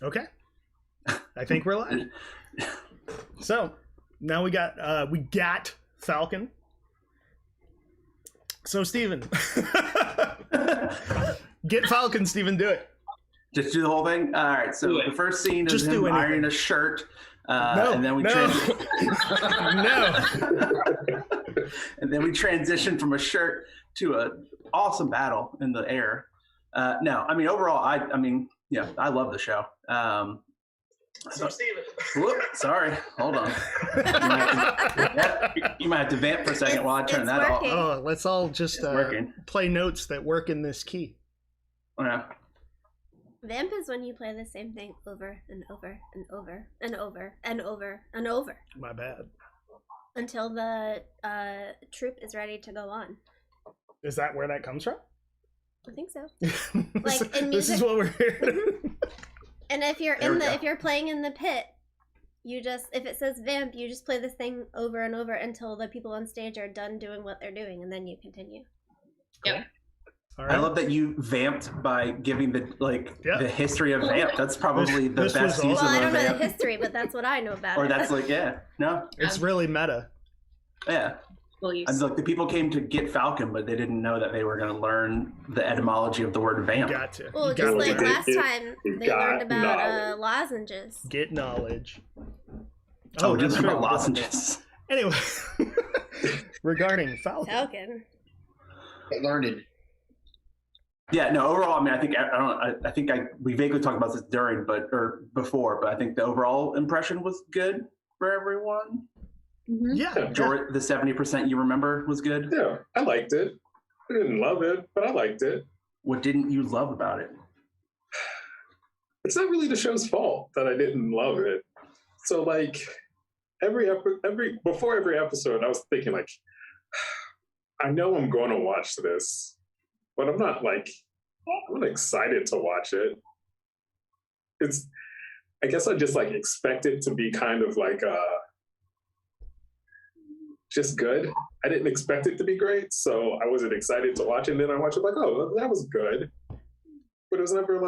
Okay. I think we're live. So now we got Falcon. So Steven. Get Falcon, Steven, do it. Just do the whole thing? All right, so the first scene is him ironing a shirt. And then we no. and then we transition from a shirt to an awesome battle in the air. No, I mean, overall, I love the show. So Steven. Sorry, hold on. You might have to vamp for a second while I turn that working. off. Oh, let's all just play notes that work in this key. Yeah. Vamp is when you play the same thing over and over and over and over and over and over. My bad. Until the troop is ready to go on. Is that where that comes from? I think so. Like in music. This is what we're here. And if you're if you're playing in the pit, you just, if it says vamp, you just play this thing over and over until the people on stage are done doing what they're doing, and then you continue. Yep. All right. I love that you vamped by giving the history of vamp. That's probably the best season of vamp. Well, I don't know the history, but that's what I know about or it. that's It's really meta. Yeah. And look, the people came to get Falcon, but they didn't know that they were going to learn the etymology of the word vamp. Got to. Well, just like last time, they learned about lozenges. Get knowledge. Oh, just about lozenges. Anyway, regarding Falcon. Learned. Yeah, no. Overall, I mean, I think we vaguely talked about this before, but I think the overall impression was good for everyone. Mm-hmm. Yeah. The 70% you remember was good. Yeah, I liked it. I didn't love it, but I liked it. What didn't you love about it? It's not really the show's fault that I didn't love it. So like before every episode, I was thinking like, I know I'm going to watch this, but I'm not excited to watch it. I guess I just expect it to be kind of just good. I didn't expect it to be great, so I wasn't excited to watch it. And then I watched it oh, that was good. But it was never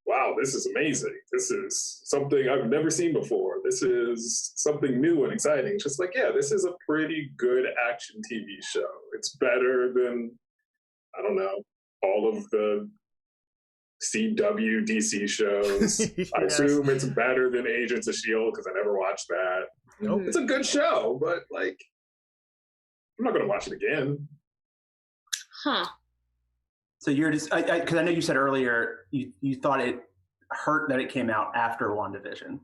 wow, this is amazing. This is something I've never seen before. This is something new and exciting. It's just this is a pretty good action TV show. It's better than, I don't know, all of the CW DC shows. Yes. I assume it's better than Agents of S.H.I.E.L.D. because I never watched that. Nope. It's a good show, but I'm not going to watch it again. Huh. So you're just, because I know you said earlier you thought it hurt that it came out after WandaVision,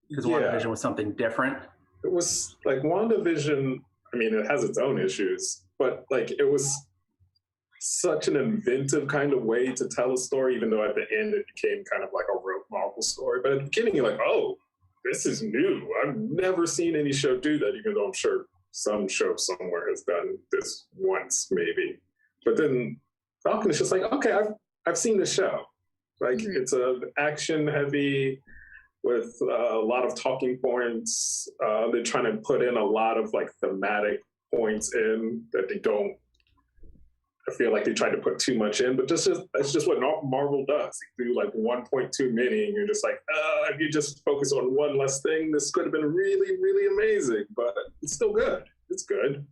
because WandaVision was something different. It was WandaVision, I mean, it has its own issues, but it was such an inventive kind of way to tell a story, even though at the end it became kind of a rote Marvel story. But at the beginning, you're oh, this is new. I've never seen any show do that, even though I'm sure some show somewhere has done this once, maybe. But then Falcon is just okay, I've seen the show. It's a action heavy with a lot of talking points. They're trying to put in a lot of thematic points in that they don't. I feel like they tried to put too much in, but that's just what Marvel does. They do 1.2 mini, and you're just if you just focus on one less thing, this could have been really, really amazing. But it's still good. It's good.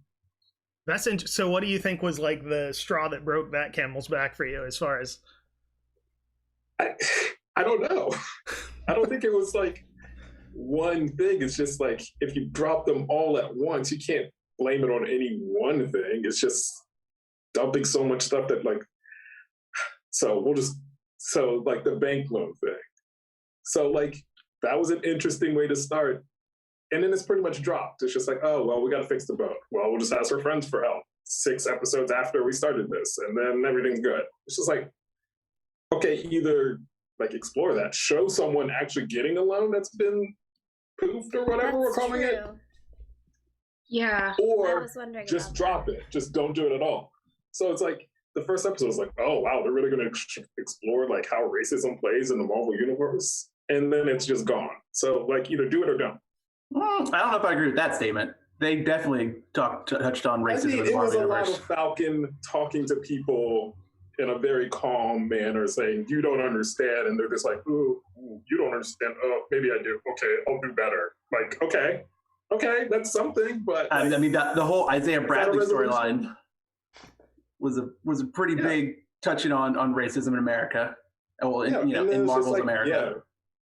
That's interesting. So what do you think was the straw that broke that camel's back for you, as far as? I don't know. I don't think it was one thing. It's just if you drop them all at once, you can't blame it on any one thing. It's just dumping so much stuff that the bank loan thing. So that was an interesting way to start. And then it's pretty much dropped. It's just oh, well, we got to fix the boat. Well, we'll just ask our friends for help 6 episodes after we started this, and then everything's good. It's just okay, either explore that. Show someone actually getting a loan that's been poofed or whatever we're calling it. Yeah. Or just drop it. Just don't do it at all. So it's the first episode was oh, wow, they're really going to explore how racism plays in the Marvel universe. And then it's just gone. So either do it or don't. I don't know if I agree with that statement. They definitely touched on racism in the Marvel universe. It was a lot of Falcon talking to people in a very calm manner saying, you don't understand. And they're just like, ooh, you don't understand. Oh, maybe I do. Okay, I'll do better. Like, okay, that's something. But I mean, the whole Isaiah Bradley storyline was a pretty big touching on racism in America. Well, in Marvel's like, America. Yeah,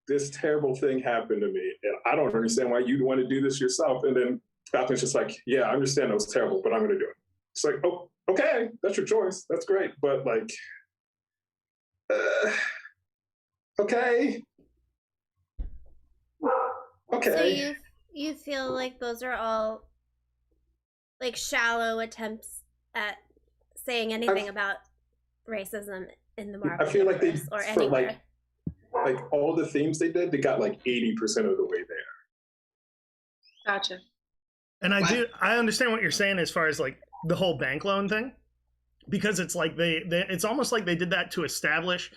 this terrible thing happened to me, and I don't understand why you'd want to do this yourself. And then Falcon's just like, yeah, I understand that was terrible, but I'm going to do it. It's like, oh, okay, that's your choice. That's great. But like, okay. So you feel like those are all like shallow attempts at saying anything about racism in the Marvel I feel like they, or for anywhere. like all the themes they did, they got like 80% of the way there. Gotcha. And I understand what you're saying as far as like the whole bank loan thing, because it's like it's almost like they did that to establish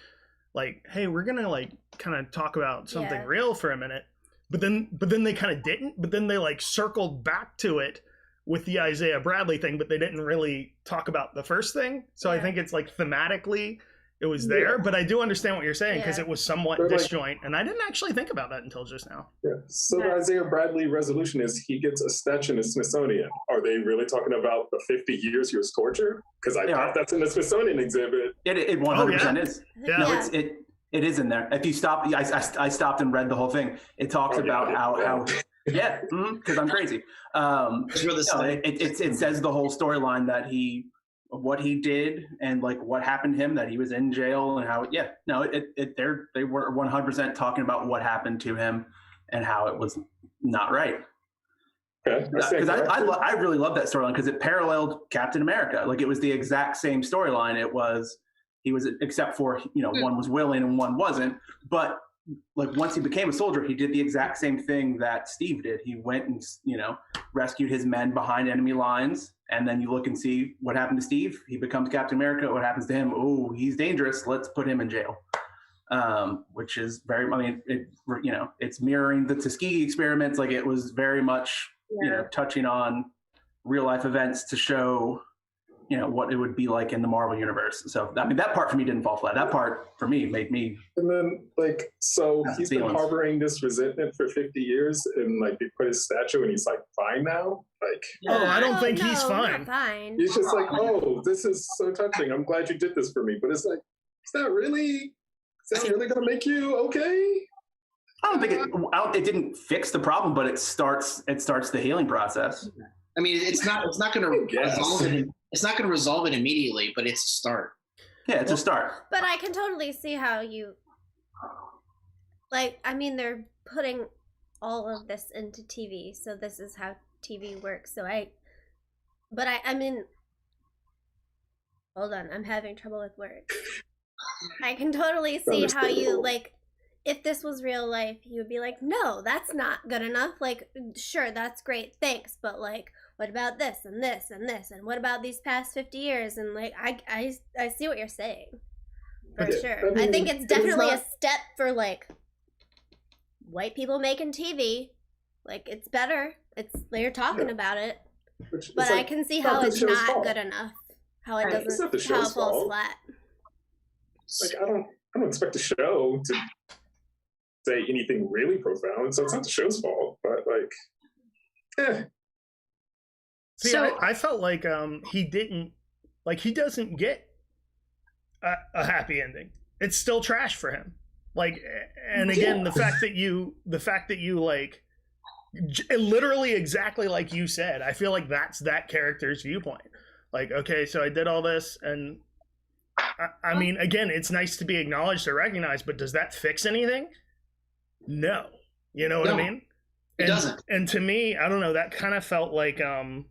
like, hey, we're gonna like kind of talk about something real for a minute, but then they kind of didn't, but then they like circled back to it with the Isaiah Bradley thing, but they didn't really talk about the first thing. So I think it's like thematically it was there, but I do understand what you're saying because it was somewhat disjoint, and I didn't actually think about that until just now. Yeah. So the Isaiah Bradley resolution is he gets a statue in the Smithsonian. Are they really talking about the 50 years he was tortured? Because I thought that's in the Smithsonian exhibit. It 100% is. Yeah. No, it is in there. If you stop, I stopped and read the whole thing. It talks about how yeah, because I'm crazy. It says the whole storyline that what he did and like what happened to him, that he was in jail and how they were 100% talking about what happened to him and how it was not right. Because I really love that storyline because it paralleled Captain America. Like it was the exact same storyline. He was except for one was willing and one wasn't, but like once he became a soldier, he did the exact same thing that Steve did. He went and rescued his men behind enemy lines, and then you look and see what happened to Steve. He becomes Captain America. What happens to him? Oh, he's dangerous. Let's put him in jail. Which is very. I mean, it's mirroring the Tuskegee experiments. Like it was very much touching on real life events to show what it would be like in the Marvel universe. So I mean that part for me didn't fall flat. That part for me made me. And then he's been harboring this resentment for 50 years, and like they put his statue and he's like fine now. Like I don't think he's fine. Fine. He's just like, oh, this is so touching. I'm glad you did this for me. But it's like, is that really gonna make you okay? I don't think it didn't fix the problem, but it starts the healing process. I mean, it's not going to resolve it. It's not going to resolve it immediately, but it's a start. Yeah, it's a start. But I can totally see how you like. I mean, they're putting all of this into TV, so this is how TV works. So I mean, hold on, I'm having trouble with words. I can totally see how you like. If this was real life, you would be like, no, that's not good enough. Like, sure, that's great, thanks, but like, what about this and this and this, and what about these past 50 years? And like, I see what you're saying, for sure. I think it's definitely a step for like white people making TV. Like, it's better. They're talking about it, but I can see how it's not good enough. How it doesn't, how it falls flat. Like, I don't expect the show to say anything really profound, so it's not the show's fault. But like, See, so, I felt like he doesn't get a happy ending. It's still trash for him. Like, and again, the fact that you like literally exactly like you said, I feel like that's that character's viewpoint. Like, okay, so I did all this, and I mean, again, it's nice to be acknowledged or recognized, but does that fix anything? No. You know what I mean? It doesn't. And to me, I don't know, that kind of felt like I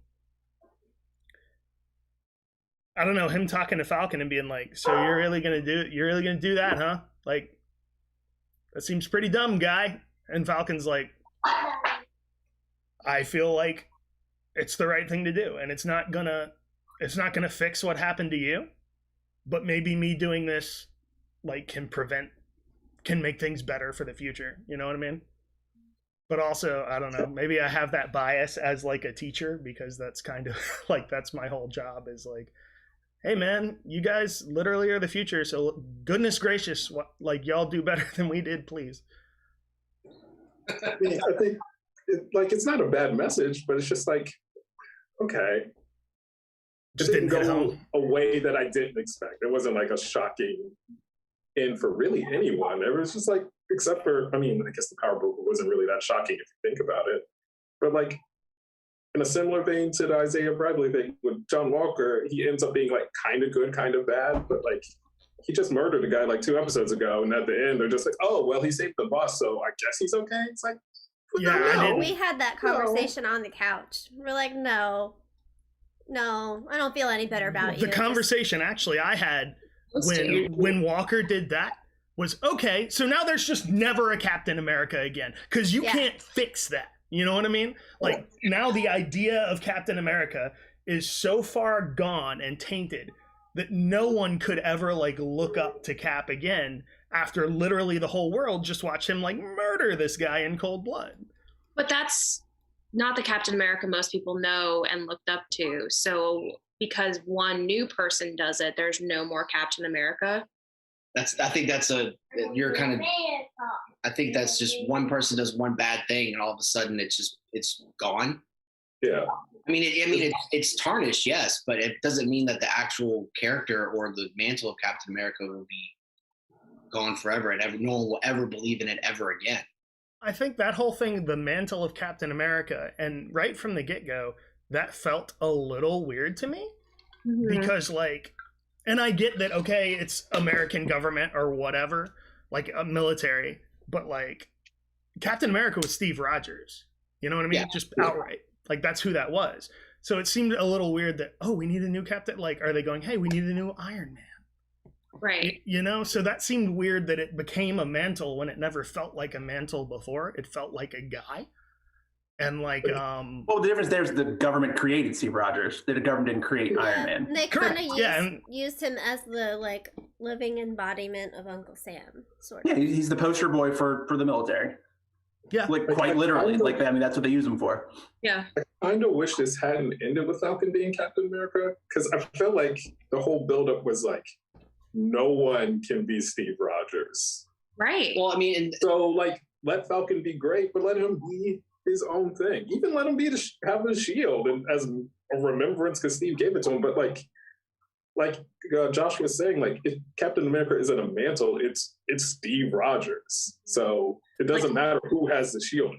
don't know, him talking to Falcon and being like, so you're really gonna do that, huh? Like, that seems pretty dumb, guy. And Falcon's like, I feel like it's the right thing to do, and it's not gonna fix what happened to you, but maybe me doing this like can make things better for the future. You know what I mean? But also, I don't know, maybe I have that bias as like a teacher, because that's kind of like, that's my whole job, is like hey man, you guys literally are the future, so goodness gracious, like y'all do better than we did, please. I mean, I think it's not a bad message, but it's just like, okay, Just didn't hit home. a way that I didn't expect. It wasn't like a shocking end for really anyone. It was just like, except for, I mean, I guess the power broker wasn't really that shocking if you think about it. But like, in a similar vein to the Isaiah Bradley thing with John Walker, he ends up being like kind of good, kind of bad, but like he just murdered a guy like 2 episodes ago, and at the end they're just like, oh well, he saved the boss, so I guess he's okay. It's like, yeah, we had that conversation on the couch. We're like, no, I don't feel any better about you. The conversation actually I had when Walker did that was, okay, so now there's just never a Captain America again, because you can't fix that. You know what I mean? Like, now the idea of Captain America is so far gone and tainted that no one could ever like look up to Cap again after literally the whole world just watched him like murder this guy in cold blood. But that's not the Captain America most people know and looked up to. So because one new person does it, there's no more Captain America. I think that's just one person does one bad thing and all of a sudden it's gone. Yeah. I mean, it's tarnished, yes, but it doesn't mean that the actual character or the mantle of Captain America will be gone forever and no one will ever believe in it ever again. I think that whole thing, the mantle of Captain America, and right from the get-go, that felt a little weird to me. Mm-hmm. Because like, and I get that, okay, it's American government or whatever, like a military, but like Captain America was Steve Rogers. You know what I mean? Yeah. Just outright. Like that's who that was. So it seemed a little weird that, oh, we need a new Captain. Like, are they going, hey, we need a new Iron Man? Right. You know, so that seemed weird that it became a mantle when it never felt like a mantle before. It felt like a guy. And like, well, the difference there is the government created Steve Rogers. The government didn't create Iron Man. They kind of used him as the like living embodiment of Uncle Sam, sort of. Yeah, he's the poster boy for the military. Yeah, like quite literally. Like, I mean, that's what they use him for. Yeah. I kind of wish this hadn't ended with Falcon being Captain America, because I felt like the whole buildup was like, no one can be Steve Rogers. Right. Well, I mean, so like, let Falcon be great, but let him be his own thing. Even let him be have the shield and as a remembrance because Steve gave it to him. But like Josh was saying, like if Captain America isn't a mantle, it's Steve Rogers. So it doesn't matter who has the shield.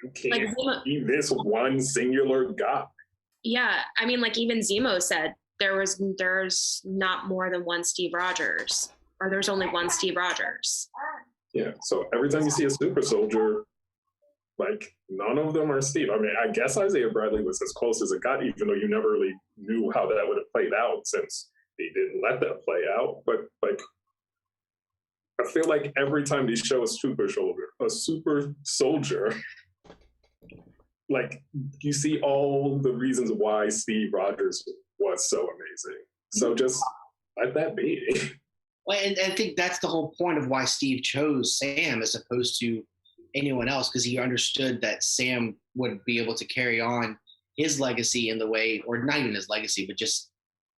You can't be this one singular guy. Yeah, I mean, like even Zemo said there's not more than one Steve Rogers, or there's only one Steve Rogers. Yeah. So every time you see a super soldier, like none of them are Steve. I mean, I guess Isaiah Bradley was as close as it got, even though you never really knew how that would have played out since they didn't let that play out. But like, I feel like every time they show a super soldier, like you see all the reasons why Steve Rogers was so amazing. So just let that be. Well, and I think that's the whole point of why Steve chose Sam as opposed to anyone else, because he understood that Sam would be able to carry on his legacy in the way, or not even his legacy, but just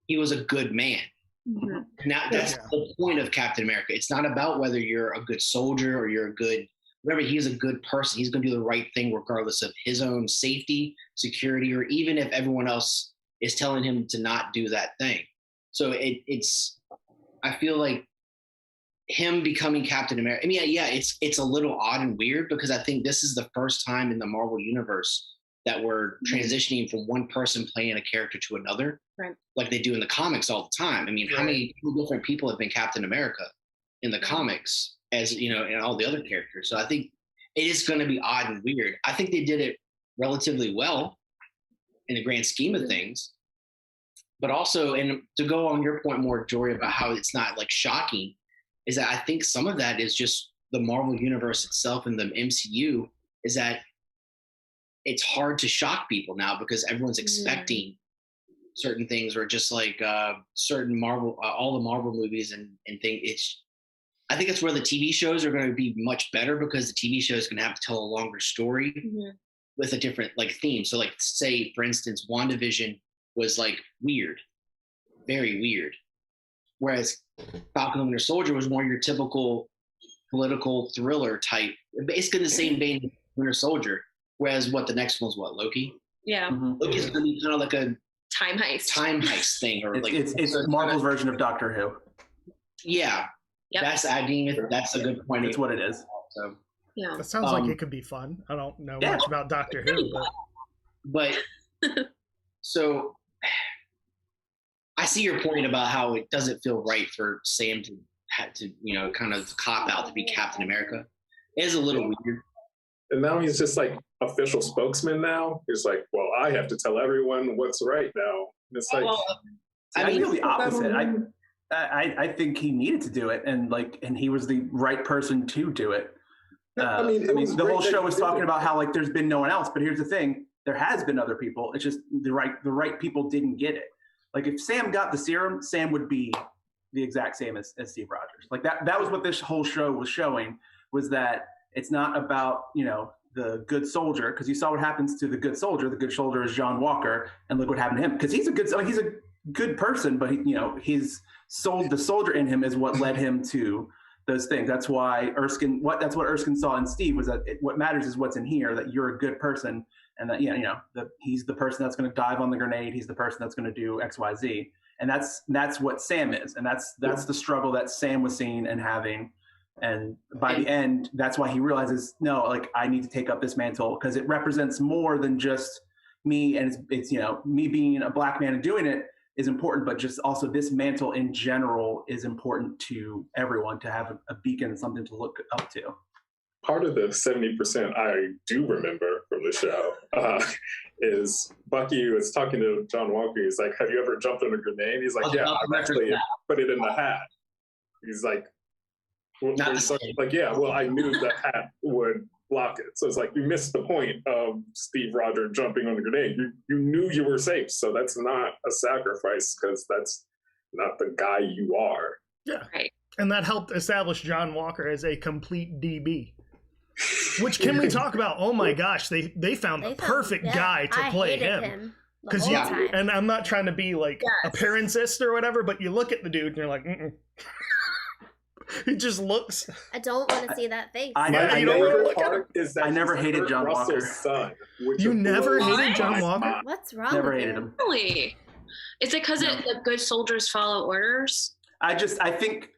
he was a good man. Mm-hmm. Now that's the point of Captain America. It's not about whether you're a good soldier or you're a good, remember, he's a good person. He's going to do the right thing regardless of his own safety, security, or even if everyone else is telling him to not do that thing. So it's, I feel like him becoming Captain America, I mean, yeah, it's a little odd and weird because I think this is the first time in the Marvel universe that we're transitioning from one person playing a character to another, right, like they do in the comics all the time. I mean, how many different people have been Captain America in the comics, as you know, and all the other characters? So I think it is going to be odd and weird. I think they did it relatively well in the grand scheme of things. But also, and to go on your point more, Jory, about how it's not like shocking, is that I think some of that is just the Marvel universe itself and the MCU is that it's hard to shock people now because everyone's expecting certain things, or just like certain Marvel, all the Marvel movies and things. I think it's where the TV shows are going to be much better because the TV show is going to have to tell a longer story with a different like theme. So like say, for instance, WandaVision was like weird. very weird. Whereas Falcon and Winter Soldier was more your typical political thriller type, basically the same vein as Winter Soldier. Whereas the next one's Loki? Yeah. Loki's gonna be kind of like a Time heist thing, or it's Marvel's version of Doctor Who. Yeah. Yep. That's a good point. That's what it is. So that sounds like it could be fun. I don't know much about Doctor Who, but so I see your point about how it doesn't feel right for Sam to have to, kind of cop out to be Captain America. It is a little weird. And now he's just like official spokesman now. He's like, well, I have to tell everyone what's right now. And it's like, I feel the opposite. I think he needed to do it, and he was the right person to do it. The whole show was talking about how there's been no one else, but here's the thing: there has been other people. It's just the right people didn't get it. Like if Sam got the serum, Sam would be the exact same as Steve Rogers. Like that was what this whole show was showing, was that it's not about the good soldier, because you saw what happens to the good soldier. The good soldier is John Walker, and look what happened to him, because he's a good person, but the soldier in him is what led him to those things. That's why that's what Erskine saw in Steve, was that what matters is what's in here, that you're a good person, and that that he's the person that's going to dive on the grenade, he's the person that's going to do XYZ, and that's what Sam is, and that's the struggle that Sam was seeing and having. And by the end, that's why he realizes, no, I need to take up this mantle, because it represents more than just me, and it's me being a black man and doing it is important, but just also this mantle in general is important to everyone, to have a beacon, something to look up to. Part of the 70% I do remember from the show is Bucky was talking to John Walker. He's like, have you ever jumped on a grenade? He's like, yeah, I've actually put it in the hat. He's like, I knew the hat would block it. So it's like, you missed the point of Steve Rogers jumping on the grenade. You knew you were safe. So that's not a sacrifice, because that's not the guy you are. Yeah. Right. And that helped establish John Walker as a complete DB. Which, can we talk about? Oh my gosh, they found the perfect guy to play him. Because and I'm not trying to be appearancist or whatever, but you look at the dude and you're like, mm-mm. He just looks. I don't want to see that face. I never hated John Walker. You never hated John Walker? What's wrong? Never with hated you? him. Really? Is it because the good soldiers follow orders? I think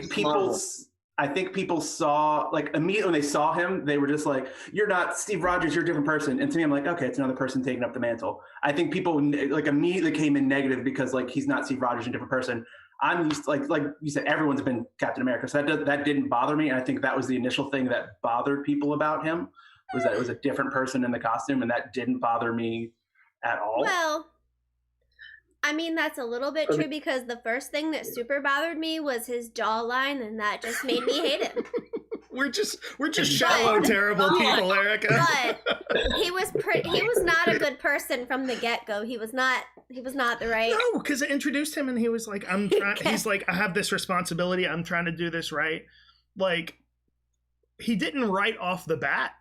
people saw, immediately when they saw him, they were just like, you're not Steve Rogers, you're a different person. And to me, I'm like, okay, it's another person taking up the mantle. I think people immediately came in negative because he's not Steve Rogers, a different person. I'm used to, like you said, everyone's been Captain America, so that didn't bother me. And I think that was the initial thing that bothered people about him, was that it was a different person in the costume, and that didn't bother me at all. Well, I mean, that's a little bit true, because the first thing that super bothered me was his jawline, and that just made me hate him. We're just shallow, terrible people, Erica. But he was not a good person from the get-go. He was not the right. No, because it introduced him, and he was like, he's like, I have this responsibility. I'm trying to do this right. He didn't right off the bat.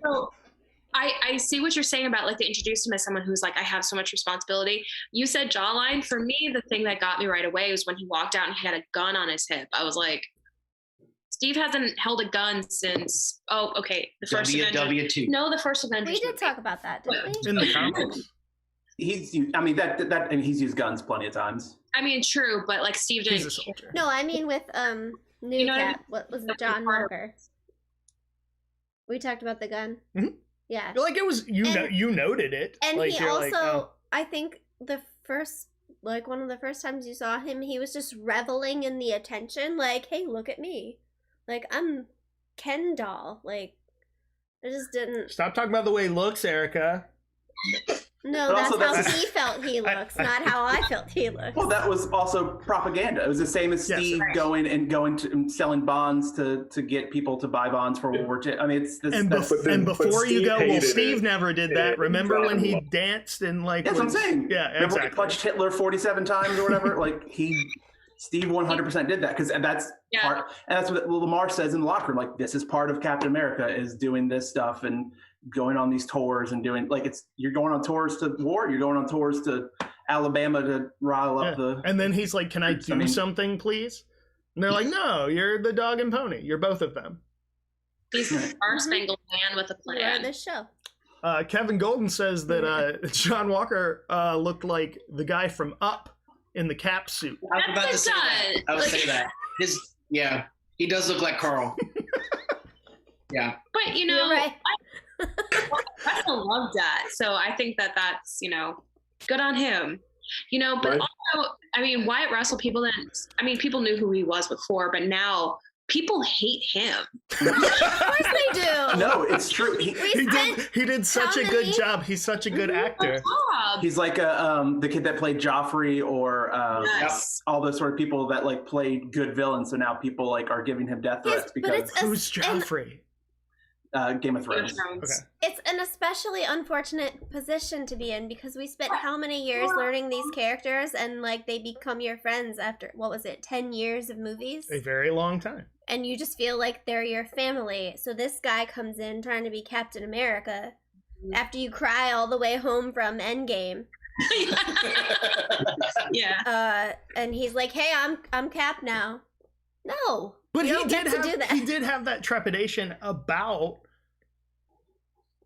So I see what you're saying about they introduced him as someone who's like, I have so much responsibility. You said jawline. For me, the thing that got me right away was when he walked out and he had a gun on his hip. I was like, Steve hasn't held a gun since, the first WW2. No, the first Avengers. We did talk about that, didn't we? In the comics. He's used guns plenty of times. I mean, true, but Steve didn't. He's a soldier. No, I mean with Cap. What was it, John Walker? We talked about the gun. Mm-hmm. Yeah. It was you noted it. And he also, I think the first, one of the first times you saw him, he was just reveling in the attention. Hey, look at me. I'm Ken doll. I just didn't. Stop talking about the way he looks, Erica. No, that's how he felt he looks, not how I felt he looks. Well, that was also propaganda. It was the same as Steve going to and selling bonds to get people to buy bonds for World War II. I mean, it's this. And before you go, Steve never did that. Remember when he danced and That's what I'm saying. Yeah, remember exactly. When he punched Hitler 47 times or whatever? Steve 100% did that, and that's part, and that's what Lamar says in the locker room. This is part of Captain America, is doing this stuff, and going on these tours and doing like you're going on tours to war, you're going on tours to Alabama to rile up the. And then he's like, "Can I do something, please?" And they're like, "No, you're the dog and pony. You're both of them." He's the Star-Spangled Man with a You are plan. this show. Kevin Golden says that John Walker looked like the guy from Up in the cap suit. I was That's about to what say that. does. I would say that. He does look like Carl. Yeah. But You're right. I still love that. So I think that's, good on him. But Right. also, I mean, Wyatt Russell, people knew who he was before, but now people hate him. Of course they do. No, it's true. He did such a good job. He's such a good actor. He's like the kid that played Joffrey, or Yes. all those sort of people that like played good villains. So now people like are giving him death threats because Who's Joffrey? Game of Thrones. Okay. It's an especially unfortunate position to be in because we spent how many years learning these characters and like they become your friends after 10 years of movies? A very long time. And you just feel like they're your family. So this guy comes in trying to be Captain America after you cry all the way home from Endgame. Yeah. And he's like, "Hey, I'm Cap now." No. But you don't get to do that. he did have that trepidation about.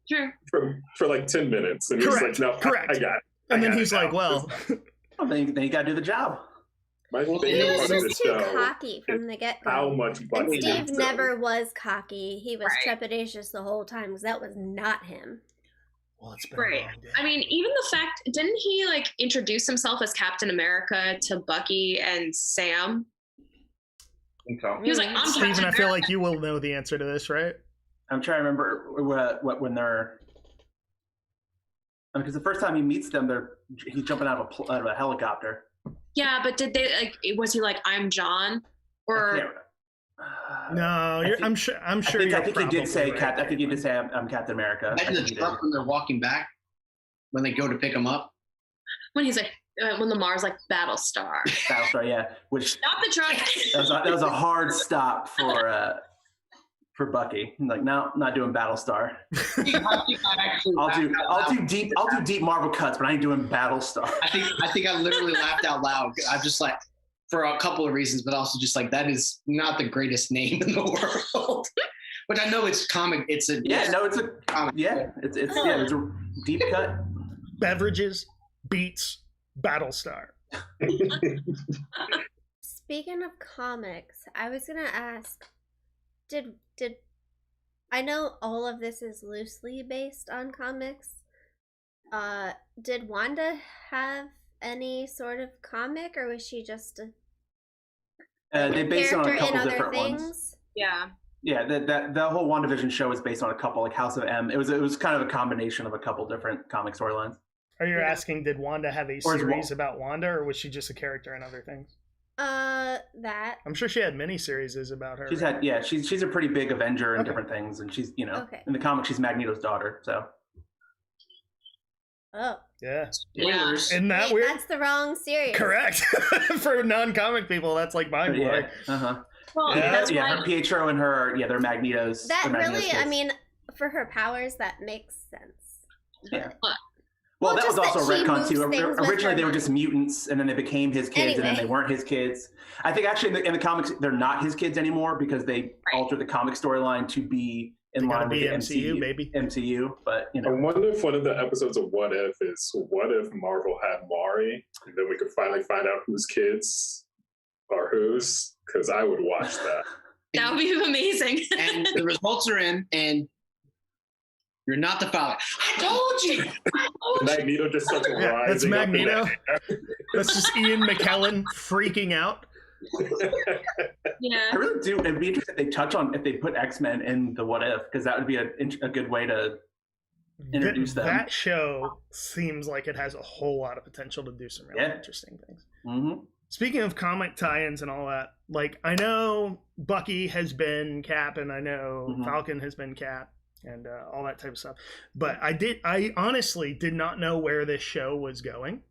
True. For like 10 minutes. And Correct, he's like, no, correct. I got it. And then got he's it like, now. "Well, Well, then you got to do the job. My Well, favorite He was part of just the too show cocky from is the get how go. much And Bucky Steve needs never was cocky. He was Right. trepidatious the whole time because that was not him. well, it's been Right. a long day." I mean, even the fact, didn't he like introduce himself as Captain America to Bucky and Sam? I think so. He was like, I'm Steven, Captain I feel America. like you will know the answer to this, right? I'm trying to remember what when they're. Because the first time he meets them, he's jumping out of a helicopter. Yeah, but did they like? Was he like, I'm John? Or No, I'm sure. I'm sure. I think he did say right. Cap. I think he did say I'm Captain America. Imagine the truck when they're walking back, when they go to pick him up. when he's like, when Lamar's like Battlestar, Battlestar, yeah. Which stop the truck. that was a hard stop for Bucky. He's like, no, I'm not doing Battlestar. I'll do deep Marvel cuts, but I ain't doing Battlestar. I think I literally laughed out loud. I'm just like, for a couple of reasons, but also just like that is not the greatest name in the world. Which I know it's comic. It's a comic. It's a deep cut. Beverages beats Battlestar. Speaking of comics, I was gonna ask, did I know all of this is loosely based on comics? Did Wanda have any sort of comic, or was she just They based it on a character in couple other different things? ones. Yeah. Yeah, the whole WandaVision show is based on a couple, like House of M. It was kind of a combination of a couple different comic storylines. Are you Yeah. asking, did Wanda have a Or is series about Wanda, or was she just a character in other things? That. I'm sure she had many series about her. She's right? had she's a pretty big Avenger and Okay. different things, and she's Okay. in the comic she's Magneto's daughter. So Oh. Yeah. Spoilers. Isn't that Wait, weird? that's the wrong series. Correct. For non-comic people, that's like mind blowing. Well, Yeah. that's why. Her Pietro and her they're Magnetos. That they're Magneto's really, I kids. mean, for her powers, that makes sense. Yeah. But- Well, Well, that was just also a that she retcon moves too. things with Originally, her they were mind. just mutants, and then they became his kids, and then they Anyway. weren't his kids. I think actually in the comics, they're not his kids anymore because they altered the comic storyline to be in They gotta line with be the MCU, baby. MCU, but I wonder if one of the episodes of What If is what if Marvel had Mari, and then we could finally find out whose kids are whose, because I would watch that. That would be amazing. And the results are in, and you're not the father. I told you. Magneto just starts Yeah, rising. that's up in Magneto. the That's just Ian McKellen freaking out. Yeah. I really do. It'd be interesting if they put X-Men in the What If, because that would be a good way to introduce them. That show seems like it has a whole lot of potential to do some really Yeah. interesting things. Mm-hmm. Speaking of comic tie-ins and all that, like I know Bucky has been Cap, and I know Mhm. Falcon has been Cap, and all that type of stuff. But I honestly did not know where this show was going.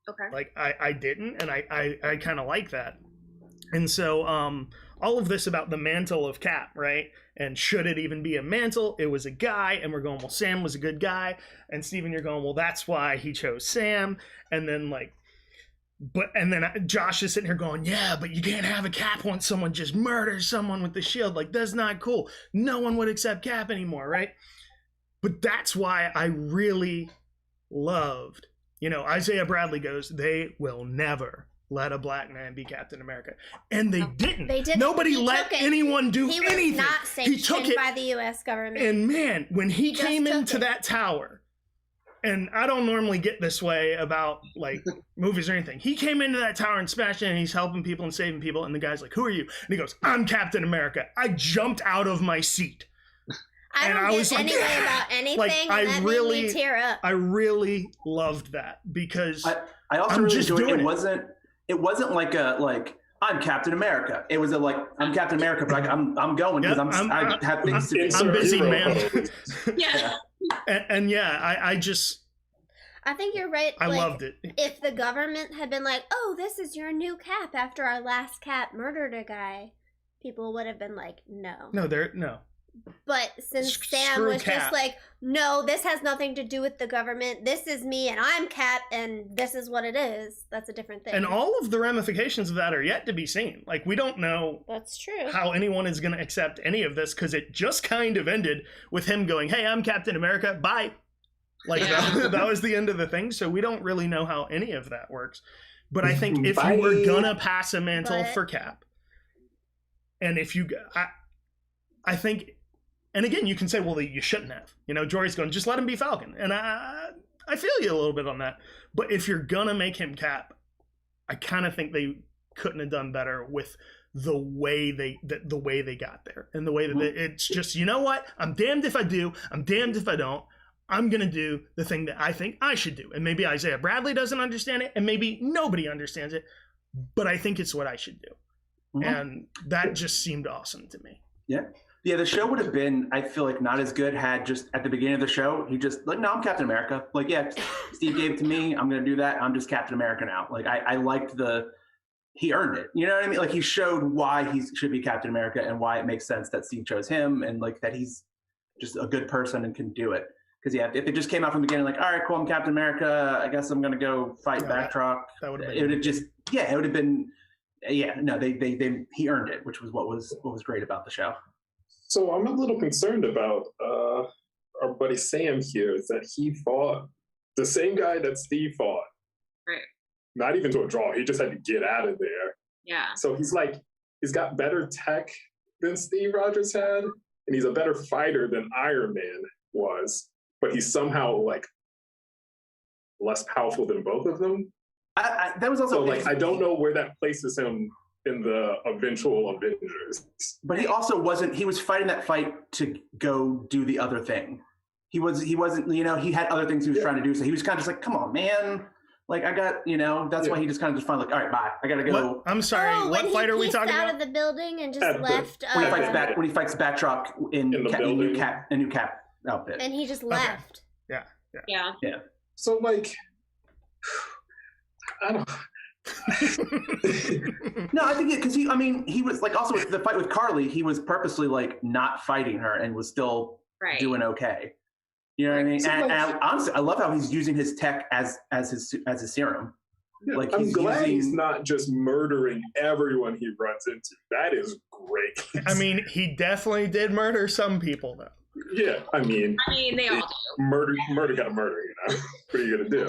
Okay. Like I didn't, and I kind of like that. And so all of this about the mantle of Cap, right? And should it even be a mantle? It was a guy, and we're going, well, Sam was a good guy. And Steven, you're going, well, that's why he chose Sam. And then like, and then Josh is sitting here going, yeah, but you can't have a Cap once someone just murders someone with the shield. Like, that's not cool. No one would accept Cap anymore, right? But that's why I really loved, Isaiah Bradley goes, they will never let a black man be Captain America. And they didn't. They didn't. Nobody let anyone do anything. He was not sanctioned by the U.S. government. And man, when he came into that tower, and I don't normally get this way about like movies or anything. He came into that tower and smashed it, and he's helping people and saving people. And the guy's like, who are you? And he goes, I'm Captain America. I jumped out of my seat. I don't get any way about anything, like, and that made me tear up. I really loved that because I also really enjoyed it. It wasn't like I'm Captain America. It was I'm Captain America, but I'm going because I have things to do. I'm busy, man. Yeah. And I just. I think you're right. I loved it. If the government had been like, "Oh, this is your new Cap," after our last Cap murdered a guy, people would have been like, "No." No. But since Sam was Cap. just like, no, this has nothing to do with the government. This is me, and I'm Cap, and this is what it is. That's a different thing. And all of the ramifications of that are yet to be seen. Like, we don't know that's true how anyone is going to accept any of this because it just kind of ended with him going, hey, I'm Captain America. Bye. Like, that was the end of the thing. So we don't really know how any of that works. But I think if you were going to pass a mantle for Cap, and if you... I think... And again, you can say, well, you shouldn't have. Jory's going, just let him be Falcon. And I feel you a little bit on that. But if you're going to make him Cap, I kind of think they couldn't have done better with the way they got there. And the way that it's just, you know what? I'm damned if I do. I'm damned if I don't. I'm going to do the thing that I think I should do. And maybe Isaiah Bradley doesn't understand it. And maybe nobody understands it. But I think it's what I should do. Mm-hmm. And that just seemed awesome to me. Yeah. Yeah, the show would have been, I feel like, not as good had just at the beginning of the show, he just, like, no, I'm Captain America. Like, yeah, Steve gave it to me. I'm going to do that. I'm just Captain America now. Like, I liked he earned it. You know what I mean? Like, he showed why he should be Captain America and why it makes sense that Steve chose him and, like, that he's just a good person and can do it. Because, yeah, if it just came out from the beginning, like, all right, cool, I'm Captain America. I guess I'm going to go fight Backrock. That would have been. It would have just, it would have been, no, he earned it, which was what was great about the show. So I'm a little concerned about our buddy Sam here, is that he fought the same guy that Steve fought. Right. Not even to a draw. He just had to get out of there. Yeah. So he's got better tech than Steve Rogers had, and he's a better fighter than Iron Man was, but he's somehow less powerful than both of them. That was also I don't know where that places him in the eventual Avengers. But he also he was fighting that fight to go do the other thing. He wasn't, he had other things he was trying to do. So he was kind of just like, come on, man. Like, I got, that's why he just kind of just finally like, all right, bye. I got to go. What? I'm sorry. What fight are we talking about? Out of the building and just left. When he fights Backrock in new Cap outfit. And he just left. Okay. Yeah. So, I don't... No, I think because he was also with the fight with Carly, he was purposely not fighting her and was still doing okay. You know what I mean? And honestly, I love how he's using his tech as his serum. Yeah, I'm glad he's not just murdering everyone he runs into. That is great. I mean, he definitely did murder some people, though. Yeah, I mean, they all do. Murder got to murder. What are you gonna do?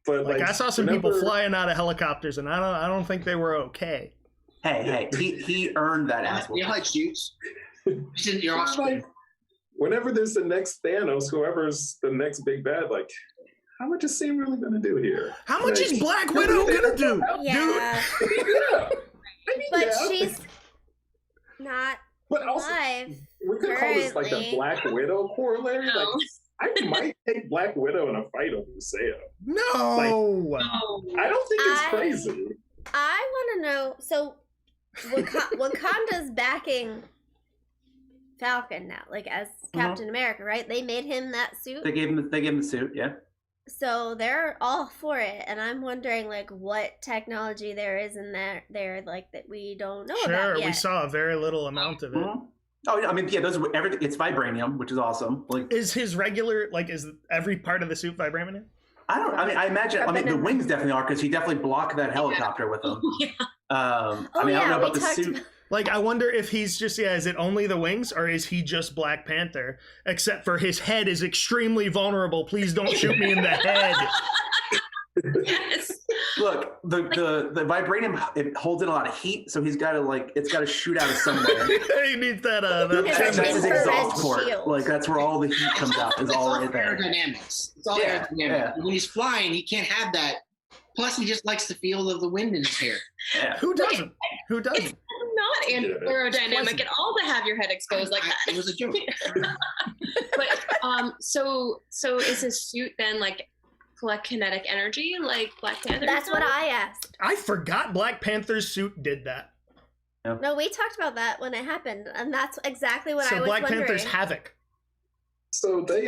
But I saw some people flying out of helicopters, and I don't think they were okay. Hey, he earned that ass. You like shoots? You're off screen. Whenever there's the next Thanos, whoever's the next big bad, how much is Sam really gonna do here? How much is Black Widow gonna do? Yeah. Yeah. But she's not alive. We could call this the Black Widow corollary. No. I might take Black Widow in a fight over Sam. No. I don't think it's crazy. I want to know. So, Wakanda's backing Falcon now, as Captain America, right? They made him that suit. They gave him the suit, yeah. So they're all for it, and I'm wondering like what technology there is in there like that we don't know about yet. We saw a very little amount of it. Mm-hmm. Oh, I mean, yeah, everything. It's vibranium, which is awesome. Like, is his regular is every part of the suit vibranium? I imagine. I mean, the wings definitely are, because he definitely blocked that helicopter with them. Yeah. I don't know about the suit. Like, I wonder if he's just, is it only the wings, or is he just Black Panther? Except for his head is extremely vulnerable. Please don't shoot me in the head. Yes. Look, the vibranium, it holds in a lot of heat, so he's got to it's got to shoot out of somewhere. He needs that. That's his exhaust port. Shield. Like, that's where all the heat comes out. Is all right there. Aerodynamics. It's all Yeah, aerodynamics. yeah. When he's flying, he can't have that. Plus, he just likes the feel of the wind in his hair. Yeah. Who doesn't? Who doesn't? It's not aerodynamic at all to have your head exposed like that. It was a joke. But so is his suit then like collect kinetic energy like Black Panther? That's what I asked. I forgot Black Panther's suit did that. No, we talked about that when it happened, and that's exactly what I was Black wondering. Panther's Havoc. So they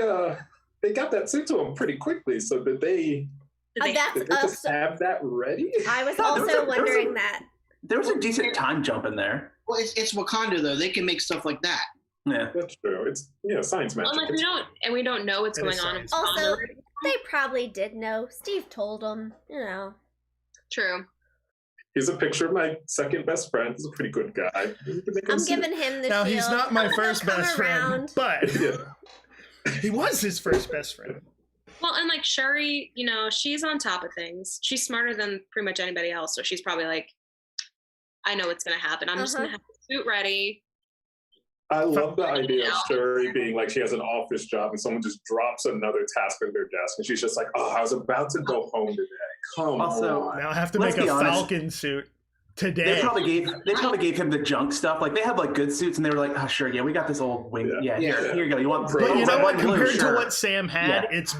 got that suit to him pretty quickly. So did they just have that ready? I was also wondering that. There was a decent time jump in there. Well, it's Wakanda though. They can make stuff like that. Yeah, that's true. It's science magic. Well, like we don't know what's going on. Also, they probably did know. Steve told them, True. Here's a picture of my second best friend. He's a pretty good guy. I'm giving him the Now, shield. he's not my first best friend, but he was his first best friend. Well, and like Shuri, she's on top of things. She's smarter than pretty much anybody else. So she's probably like, I know what's going to happen. I'm just going to have the suit ready. I love the idea of Shuri being like, she has an office job and someone just drops another task on their desk and she's just like, oh, I was about to go home today. Come on. Now I have to make a Falcon suit today. They probably gave him the junk stuff. Like, they have like good suits, and they were like, oh sure, yeah, we got this old wing. Yeah, here you go. You want? But you know what? Compared to what Sam had, it's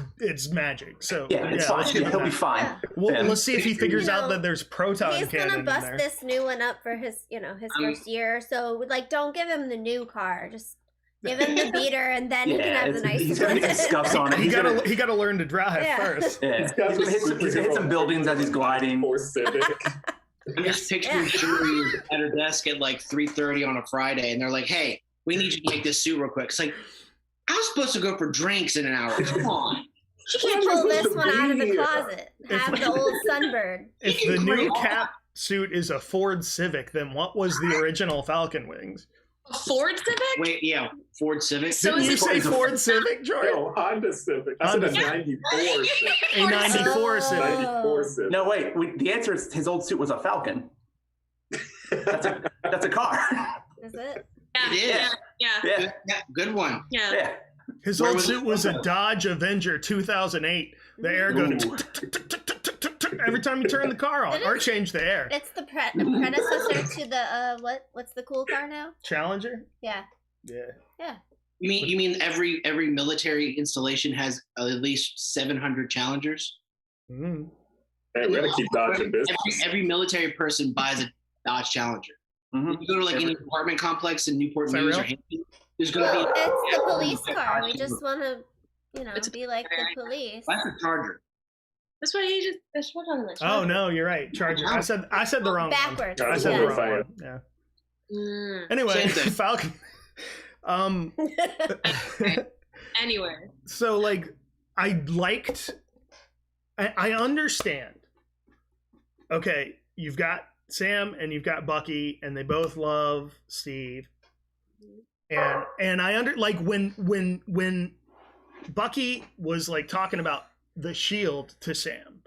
magic. So it's fine. He'll be fine. Well, let's see if he figures out that there's proton cannon. He's gonna bust this new one up for his, his first year. So like, don't give him the new car. Just give him the beater, and then he can have the nice. He's gonna get scuffs on it. He got to learn to drive first. Yeah. He's gonna hit some buildings as he's gliding. Or Civic. I'm just picturing Shuri at her desk at like 3:30 on a Friday, and they're like, "Hey, we need you to make this suit real quick." It's like, I was supposed to go for drinks in an hour. Come on. She can't pull this one out of the closet. Have the old Sunbird. If the new Cap suit is a Ford Civic, then what was the original Falcon wings? A Ford Civic? Wait, yeah, Ford Civic. So Didn't you say Ford Civic, Jordan? No, Honda Civic. I said a 94 Civic. A 94 Civic. 94 Civic. No, wait. The answer is his old suit was a Falcon. That's a car. Is it? Yeah. Good one. Yeah. His old suit was a Dodge Avenger 2008. The air goes every time you turn the car on or change the air. It's the predecessor to the what's the cool car now? Challenger? Yeah. You mean every military installation has at least 700 Challengers? Mm. Hey, we're gonna keep Dodge in business. Every military person buys a Dodge Challenger. Mm-hmm. If you go to like any apartment complex in Newport News or Hampton, there's going to be. It's the police car. We just want to, be like the police. That's a Charger. That's what he just. That's what I'm talking about. Oh no, you're right. Charger. I said the wrong backwards. one. I said the wrong one. Yeah. Anyway, Falcon. Anyway. So like, I understand. Okay, you've got Sam and you've got Bucky, and they both love Steve. And I like when Bucky was like talking about the shield to Sam.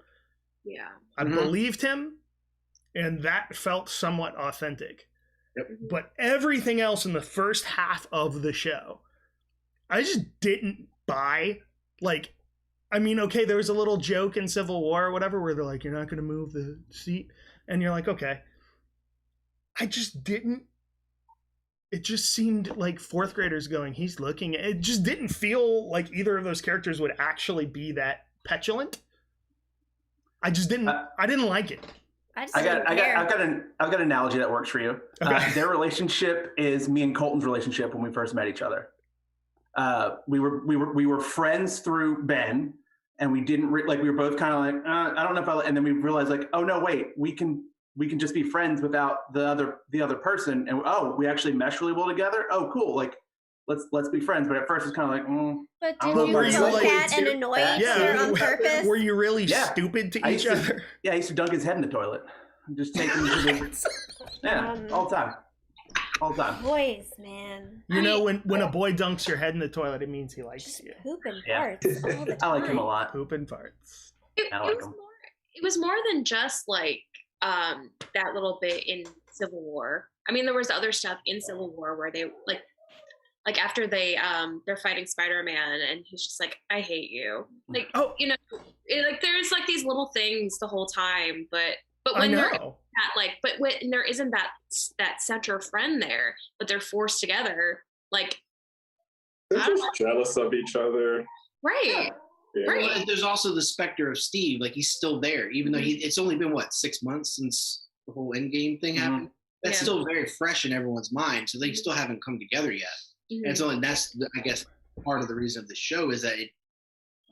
Yeah. I believed him, and that felt somewhat authentic. Yep. But everything else in the first half of the show, I just didn't buy. Like, I mean, okay, there was a little joke in Civil War or whatever where they're like, you're not going to move the seat. And you're like, okay. I just didn't. It just seemed like fourth graders going, he's looking. It just didn't feel like either of those characters would actually be that petulant. I just didn't. I didn't like it. I've got an analogy that works for you. Okay. Their relationship is me and Colton's relationship when we first met each other. We were friends through Ben, and we didn't like we were both kind of like I don't know if and then we realized like, oh no, wait, we can just be friends without the other person, and we actually mesh really well together. Oh, cool, like let's be friends. But at first it's kind of like, But did you go fat and annoy each other on purpose? Were you really stupid to each other? Yeah, I used to dunk his head in the toilet. Just take him to the all the time. All the time. Boys, man. You know, when a boy dunks your head in the toilet, it means he likes you. Pooping farts all the time. I like him a lot. Pooping farts. It was more than just like that little bit in Civil War. I mean, there was other stuff in Civil War where they like after they're fighting Spider-Man and he's just like, I hate you. Like, you know, like there's like these little things the whole time, but when there isn't that, like, but when there isn't that center friend there, but they're forced together, like they're just jealous of each other. Right. Yeah. Right. Well, there's also the specter of Steve. Like he's still there, even though it's only been 6 months since the whole Endgame thing happened. That's still very fresh in everyone's mind. So they still haven't come together yet. And so that's I guess part of the reason of the show is that it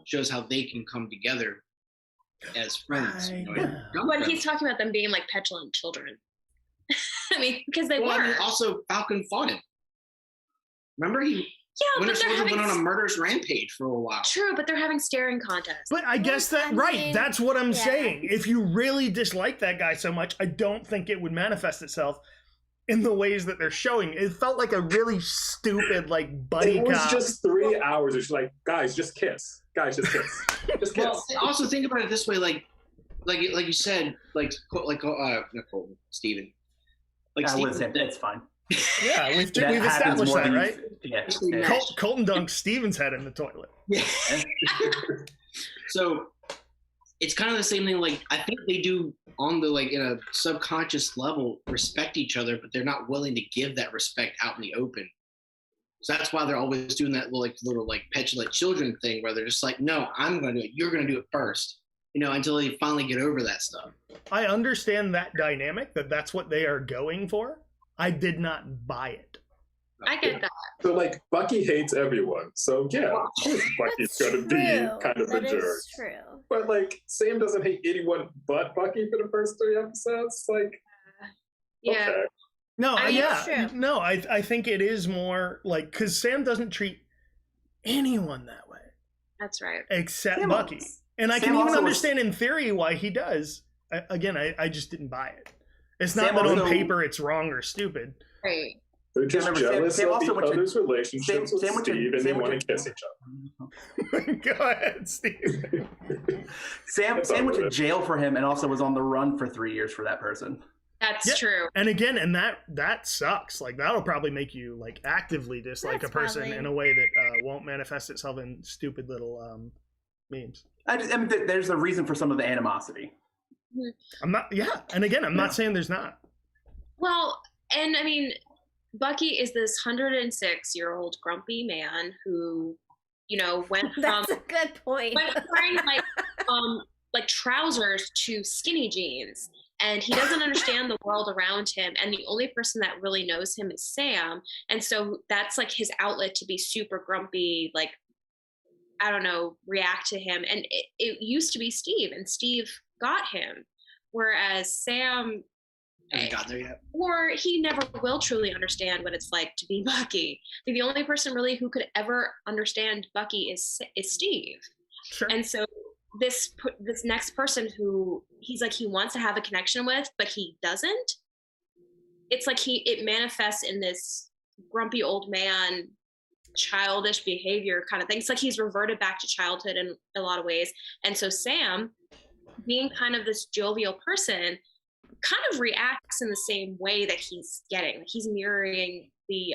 shows how they can come together as friends. When he's talking about them being like petulant children. I mean, because they were. I mean, also, Falcon fought him. Remember Winter Soldier went on a murderous rampage for a while. True, but they're having staring contests. But I guess that's what I'm saying. If you really dislike that guy so much, I don't think it would manifest itself in the ways that they're showing. It felt like a really stupid, like, buddy cop. It was just 3 hours. It's like, guys, just kiss. Guys, just kiss. Just kiss. Well, also think about it this way, like you said, not Colton, Steven. Like Steven, it's fine. Yeah, we've established that, right? Yeah. Colton dunked Steven's head in the toilet. Yeah. So it's kind of the same thing. Like I think they do on the in a subconscious level respect each other, but they're not willing to give that respect out in the open. So that's why they're always doing that little petulant children thing where they're just like, no, I'm going to do it. You're going to do it first. You know, until they finally get over that stuff. I understand that dynamic, that's what they are going for. I did not buy it. I get that. So, Bucky hates everyone. So, yeah, of course Bucky's going to be kind of a jerk. That's true. But, Sam doesn't hate anyone but Bucky for the first 3 episodes. Yeah. Okay. No, True. No, I think it is more because Sam doesn't treat anyone that way. That's right. Except Sam Bucky. And I Sam can even also understand in theory why he does. I just didn't buy it. It's not Sam that also, on paper it's wrong or stupid. Right. They're just jealous of each other's relationships with Sam Steve, and they want to kiss each other. Go ahead, Steve. Sam went to jail for him and also was on the run for 3 years for that person. That's true. And again, that sucks. That'll probably make you actively dislike a person in a way that won't manifest itself in stupid little memes. There's a reason for some of the animosity. I'm not not saying there's not. Well, and I mean, Bucky is this 106-year-old grumpy man who, went from That's a good point. went from wearing trousers to skinny jeans. And he doesn't understand the world around him. And the only person that really knows him is Sam. And so that's his outlet to be super grumpy, react to him. And it used to be Steve, and Steve got him. Whereas Sam hasn't got there yet. Or he never will truly understand what it's like to be Bucky. The only person really who could ever understand Bucky is Steve. Sure. And so this next person who he wants to have a connection with, but he doesn't. It's it manifests in this grumpy old man, childish behavior kind of thing. It's he's reverted back to childhood in a lot of ways. And so Sam, being kind of this jovial person, kind of reacts in the same way that he's getting. He's mirroring the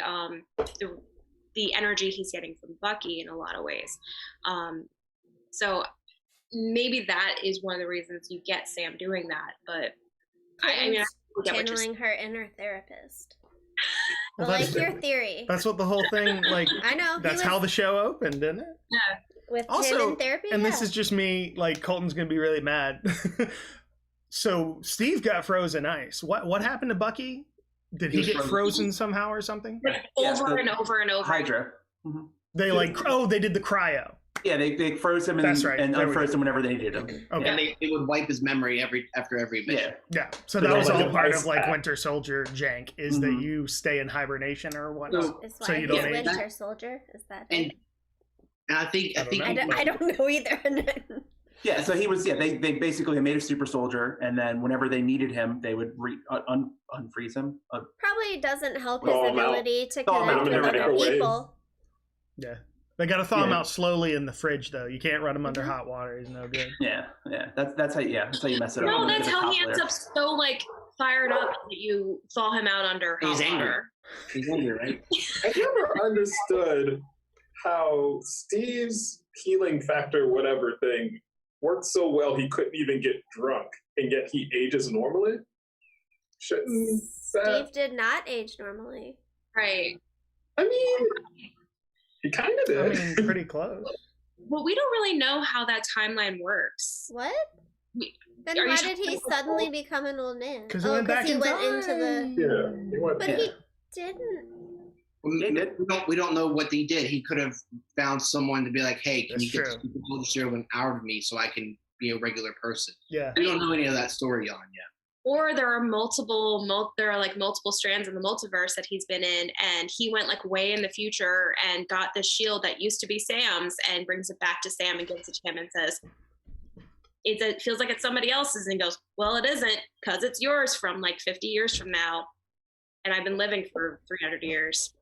energy he's getting from Bucky in a lot of ways. So maybe that is one of the reasons you get Sam doing that. But I channeling her inner therapist. Well, I like your theory. That's what the whole thing, I know. That's how the show opened, didn't it? Yeah. With also, him in therapy? And this is just me, Colton's going to be really mad. So Steve got frozen ice. What happened to Bucky? Did he get frozen somehow or something? Over and over and over. Hydra. Mm-hmm. They they did the cryo. Yeah, they froze him and, That's right. and There we unfroze go. him whenever they needed him. Okay. And they would wipe his memory after every mission. Yeah. Yeah. So So that was like all an part ice of like pack. Winter Soldier jank is that Mhm. you stay in hibernation or whatnot. Is So why you he's don't age. Winter Soldier. Is that And it? I think I don't know. I don't know either. Yeah, so he was. Yeah, they basically made a super soldier, and then whenever they needed him, they would unfreeze him. Probably doesn't help his Thaw him out. ability to Thaw him connect out with in other microwaves. people. Yeah. They got to thaw him Yeah. out slowly in the fridge, though. You can't run him under hot water. He's no good. Yeah. That's how you mess it up. No, You that's get a how top he ends layer. up so like fired up that you thaw him out under hot He's angry. water. he's angry, right? I never understood how Steve's healing factor, whatever thing, worked so well he couldn't even get drunk, and yet he ages normally. Shouldn't that? Steve did not age normally. Right. I mean, he kind of I did. mean, pretty close. Well, we don't really know how that timeline works. What? We- Then Are you why sure did he it's suddenly become an old man? Because he went back he in went time. into the. Yeah, he went. But Yeah. he didn't. We don't know what he did. He could have found someone to be like, hey, can That's you get true. the super soldier serum out of me so I can be a regular person? Yeah. We don't know any of that story on yet. Or there are multiple strands in the multiverse that he's been in, and he went like way in the future and got the shield that used to be Sam's and brings it back to Sam and gives it to him and says, it feels like it's somebody else's, and he goes, well, it isn't, because it's yours from like 50 years from now, and I've been living for 300 years.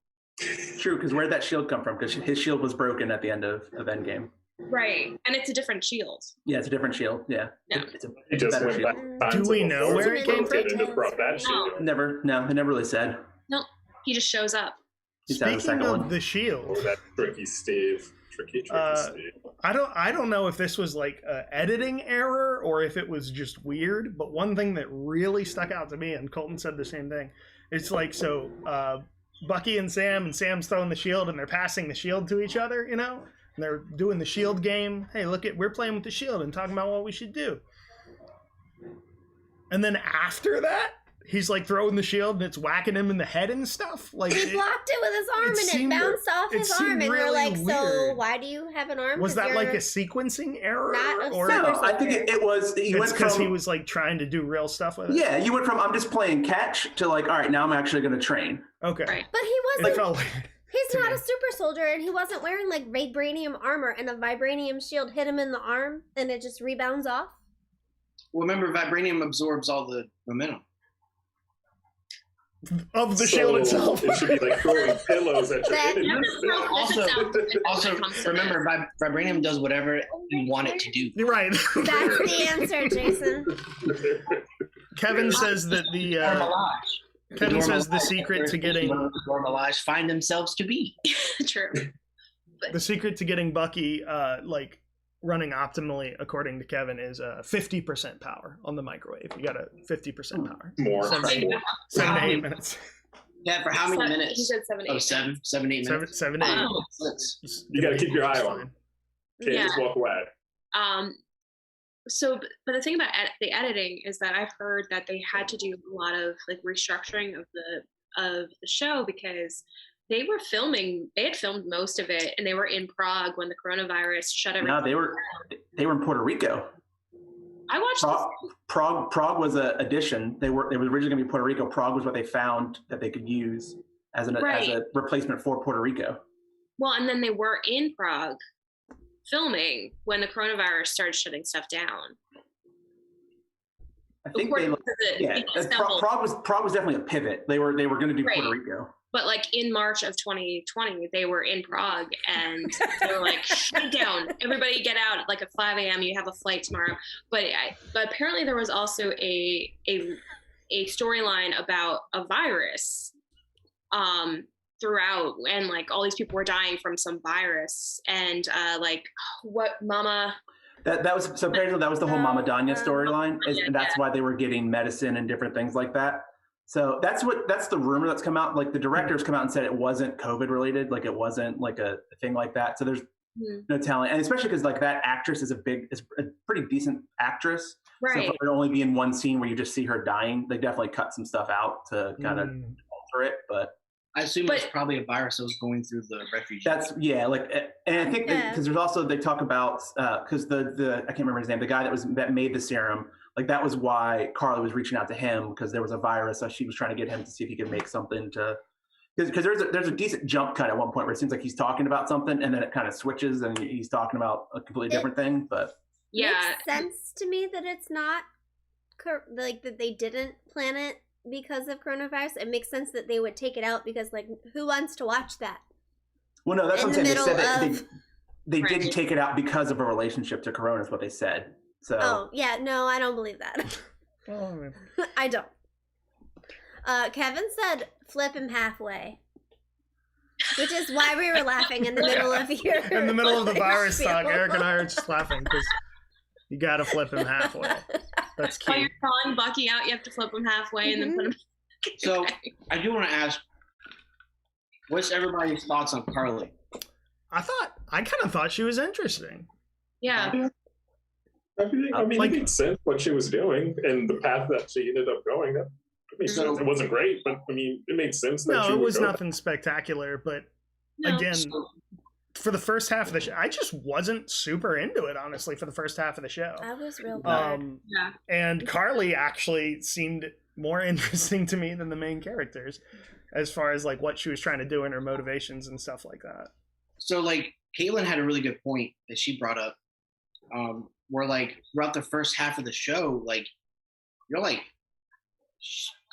True, because where'd that shield come from? Because his shield was broken at the end of Endgame. Right, and it's a different shield. Yeah, it's a different shield. Yeah, Yeah. It's a He just better went shield. back in time Do to we before know where he it came broke it from? and just brought that shit. No. They never really said. No, he just shows up. He's had the Speaking second of one. the shield, Oh, that tricky Steve. Tricky Steve. I don't know if this was like an editing error or if it was just weird, but one thing that really stuck out to me, and Colton said the same thing, it's like, so Bucky and Sam's throwing the shield and they're passing the shield to each other, you know? And they're doing the shield game. Hey, we're playing with the shield and talking about what we should do. And then after that, he's like throwing the shield and it's whacking him in the head and stuff. Like He blocked it with his arm and seemed- it bounced off it his arm, seemed and we're really like, so weird. why do you have an arm? was 'Cause that like a you're sequencing error? not a Or super No, I think it was. You it's went because from he was like trying to do real stuff with it? yeah, you went from I'm just playing catch to like, all right, now I'm actually going to train. Okay. Right. But he It wasn't. felt weird. He's to not me. a super soldier, and he wasn't wearing like vibranium armor, and a vibranium shield hit him in the arm, and it just rebounds off. Well, remember, vibranium absorbs all the momentum. Of the shield itself. It should be like throwing pillows at your That- enemies. Also- Also, When it comes to remember, vibranium does whatever you want it to do. You're right. That's the answer, Jason. Kevin says that Kevin says the secret to getting normalized find themselves to be. True. Bucky like running optimally, according to Kevin, is 50% power on the microwave. You got a 50% power. More. 7 to 8 minutes. Yeah, for how many He minutes? said 7 to 8. Oh, 7, 8 minutes. 7 to 8. Oh. You gotta keep your eye on Fine. Can't Yeah. just walk away. So, but the thing about the editing is that I've heard that they had to do a lot of like restructuring of the show because they had filmed most of it and they were in Prague when the coronavirus shut everything No, they were in Puerto Rico. I watched Prague was an addition. It was originally going to be Puerto Rico. Prague was what they found that they could use as a replacement for Puerto Rico. well, and then they were in Prague filming when the coronavirus started shutting stuff down. I think Prague was definitely a pivot. They were going to do Right. Puerto Rico. But like in March of 2020, they were in Prague and they were like, shut down, everybody get out at like at 5 a.m. You have a flight tomorrow. But apparently there was also a storyline about a virus throughout, and like all these people were dying from some virus, and like what Mama. That was so apparently that was the whole Mama Danya storyline, and that's yeah. why they were getting medicine and different things like that. So that's the rumor that's come out. Like the directors come out and said it wasn't COVID related, like it wasn't like a thing like that. So there's no talent, and especially because like that actress is a pretty decent actress. Right. So for it only be in one scene where you just see her dying, they definitely cut some stuff out to kind of alter it. But I assume it's probably a virus that was going through the refugee. And I think because there's also they talk about because the I can't remember his name, the guy that made the serum, like that was why Carly was reaching out to him because there was a virus, so she was trying to get him to see if he could make something to. Because there's a decent jump cut at one point where it seems like he's talking about something and then it kind of switches and he's talking about a completely different thing. But makes sense to me that it's not like that they didn't plan it because of coronavirus. It makes sense that they would take it out because like who wants to watch that? Well, no, that's what I'm saying. They said that they didn't take it out because of a relationship to corona is what they said. So I don't believe that. I don't. Kevin said flip him halfway, which is why we were laughing in the middle of your in the middle of the virus talk. Eric and I are just laughing because you got to flip him halfway. That's key. While you're calling Bucky out, you have to flip him halfway and then put him. So I do want to ask, what's everybody's thoughts on Carly? I kind of thought she was interesting. Yeah. I mean, it makes sense what she was doing and the path that she ended up going. That made sense. It wasn't great, but I mean, it makes sense. That it was nothing spectacular, but again, for the first half of the show, I just wasn't super into it, honestly, for the first half of the show. I was real bored. And Carly actually seemed more interesting to me than the main characters as far as like what she was trying to do and her motivations and stuff like that. So like Caitlin had a really good point that she brought up. Where like throughout the first half of the show, like you're like,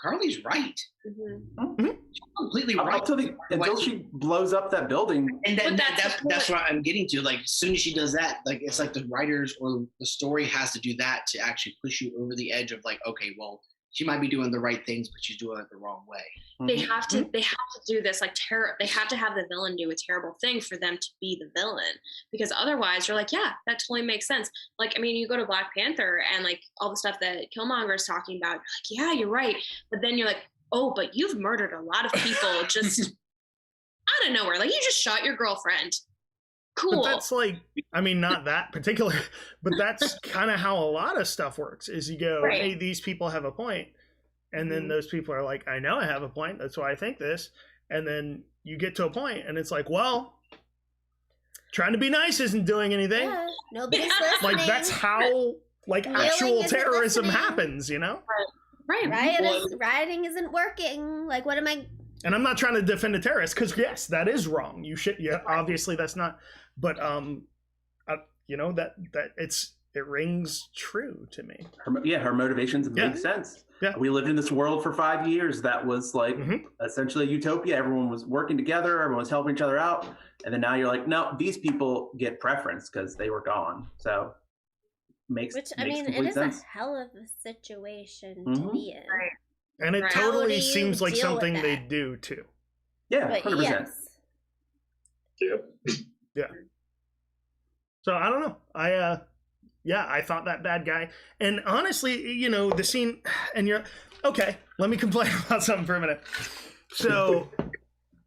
Carly's right. Mm-hmm. She's completely right. Until she blows up that building. And then that's what I'm getting to. Like as soon as she does that, like it's like the writers or the story has to do that to actually push you over the edge of like, okay, well, she might be doing the right things, but she's doing it the wrong way. They have to do this like they have to have the villain do a terrible thing for them to be the villain, because otherwise you're like, yeah, that totally makes sense. Like, I mean, you go to Black Panther and like all the stuff that Killmonger is talking about, you're like, yeah, you're right. But then you're like, oh, but you've murdered a lot of people just out of nowhere. Like you just shot your girlfriend. Cool. But that's like, I mean, not that particular, but that's kind of how a lot of stuff works is you go, hey, these people have a point. And then those people are like, I know I have a point. That's why I think this. And then you get to a point and it's like, well, trying to be nice isn't doing anything. Yeah, nobody's listening. Like that's how like actual terrorism happens, you know? Right. Rioting isn't working. Like, what am I... And I'm not trying to defend a terrorist because yes, that is wrong. You should, obviously that's not, but you know that it rings true to me. Her motivations make sense. Yeah, we lived in this world for 5 years that was like essentially a utopia. Everyone was working together, everyone was helping each other out, and then now you're like, no, these people get preference because they were gone. So makes I mean, it is sense. a hell of a situation to be in. Right. And it totally seems like something they do too. Yeah, 100%. Yes. Yeah. So I don't know. I thought that bad guy. And honestly, you know, the scene, and you're, okay, let me complain about something for a minute. So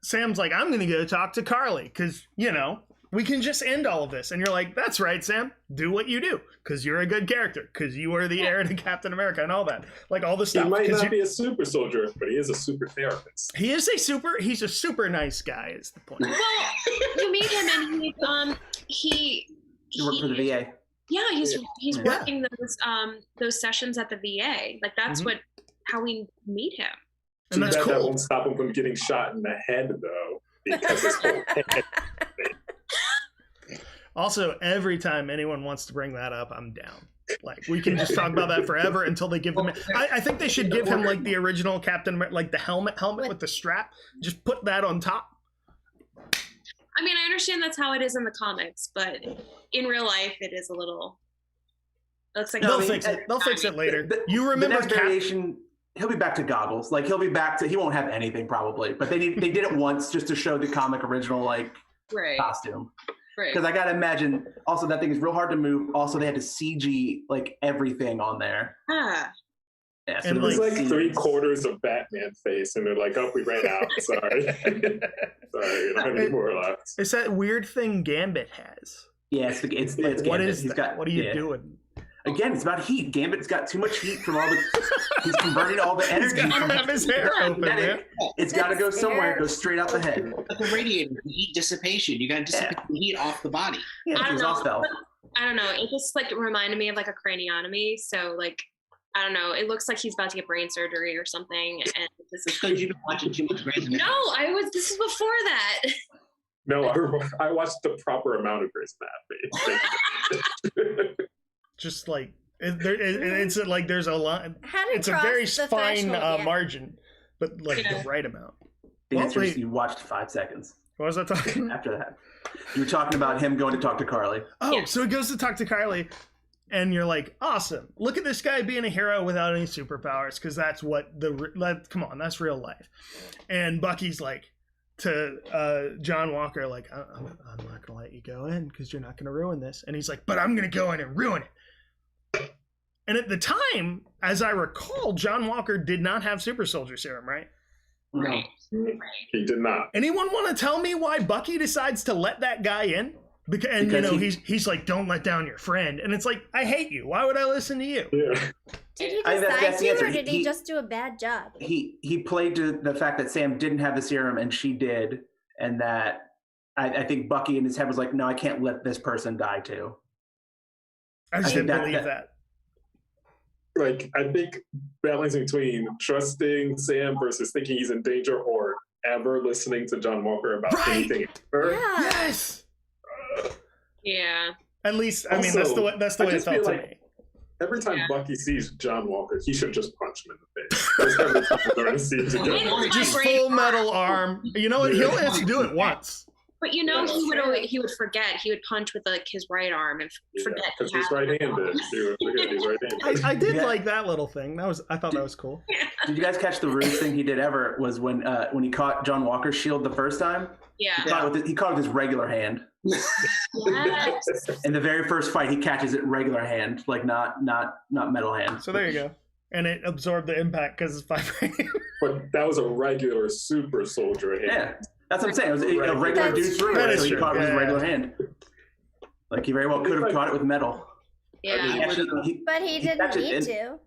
Sam's like, I'm going to go talk to Carly because, you know, we can just end all of this. And you're like, that's right, Sam, do what you do because you're a good character because you are the heir to Captain America and all that. Like all the stuff. He might not be a super soldier, but he is a super therapist. He's a super nice guy is the point. Well, you meet him and he worked for the VA. Yeah, he's working those sessions at the VA. Like that's how we meet him. And that's cool. That won't stop him from getting shot in the head though, because his whole head. Also, every time anyone wants to bring that up, I'm down. Like we can just talk about that forever until they give him. I think they should give him like the original Captain America, like the helmet with the strap. Just put that on top. I mean, I understand that's how it is in the comics, but in real life, it is a little. Looks like they'll fix it. They'll fix it later. You remember the next variation? He'll be back to goggles. Like he'll be back to. He won't have anything probably, but they did it once just to show the comic original like costume. Because I gotta imagine. Also, that thing is real hard to move. Also, they had to CG like everything on there. Ah. Yeah, so and it was like 3/4 of Batman face, and they're like, "Oh, we ran out. Sorry, sorry, you don't have any more left." It's that weird thing Gambit has. Yeah, it's what is that? What are you doing? Again, it's about heat. Gambit's got too much heat from all the. He's converting all the energy. He's gotta have his hair open, man. It's got to go somewhere. It goes straight out the head. Like the radiator, the heat dissipation. You got to dissipate the heat off the body. Yeah, I don't it's know. exhaust valve. I don't know. It just like reminded me of like a craniotomy. So like, I don't know. It looks like he's about to get brain surgery or something. And It's because you've been watching too much Grey's Anatomy. no, this is before that. No, I watched the proper amount of Grey's Anatomy. Just like it's like there's a lot. Hadn't It's a crossed very the fine threshold yet. margin, but like Yeah. the right amount. The Well, answer is wait. you watched 5 seconds What was I talking? after that. You were talking about him going to talk to Carly. Oh, Yeah. so he goes to talk to Kylie, and you're like, awesome. Look at this guy being a hero without any superpowers, because that's what come on, that's real life. And Bucky's like to John Walker, like, I'm not gonna let you go in because you're not gonna ruin this. And he's like, but I'm gonna go in and ruin it. And at the time, as I recall, John Walker did not have super soldier serum, right? No. He did not. Anyone want to tell me why Bucky decides to let that guy in? Because you know, he's like, don't let down your friend. And it's like, I hate you. Why would I listen to you? Yeah. Did he I think decide that's the to, answer. or did he just do a bad job? He played to the fact that Sam didn't have the serum and she did, and that I think Bucky in his head was like, no, I can't let this person die too. I just think didn't that- believe that. Like, I think balancing between trusting Sam versus thinking he's in danger or ever listening to John Walker about Right. anything ever. Yeah. Yes. Yeah. At least, I mean, Also, that's the I way it just felt feel to like- me. Every time Yeah. Bucky sees John Walker, he should just punch him in the face. That's every time during the season. It's Just my full brain. metal arm. You know what? He'll have to do it once. But you know, Yeah. he would forget. He would punch with like his right arm and forget. Because he he's had it. right-handed. He would forget he's right-handed. I did Yeah. like that little thing. I thought that was cool. Did you guys catch the rudest thing he did ever was when he caught John Walker's shield the first time? Yeah. He caught it with his regular hand. Yes. In the very first fight, he catches it regular hand, like not metal hand. So there you go. And it absorbed the impact because it's vibrating. But that was a regular super soldier hand. Yeah, that's what I'm saying. It was a regular That's dude threw That it, is so he true. caught it with his Yeah. regular hand. Like he very well could have caught it with metal. Yeah. He actually, But he didn't catches need it to.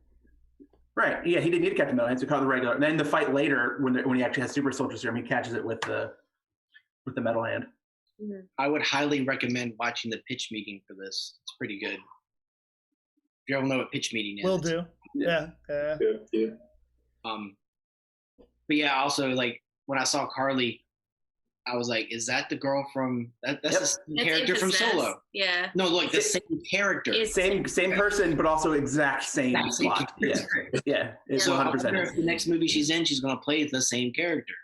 Right. Yeah, he didn't need to catch the metal hand, so he caught the regular. And then the fight later, when he actually has super soldier serum, he catches it with the metal hand. I would highly recommend watching the pitch meeting for this. It's pretty good. If you ever know what pitch meeting is. Will do. Yeah. Yeah. But yeah, also like when I saw Carly, I was like, is that the girl from that's Yep. the same It's character from Infamous. Solo? Yeah. No, like the same character. It's- Same person, but also exact same Exact same plot. Yeah, character. yeah, it's So I 100%. wonder if the next movie she's in, she's gonna play the same character.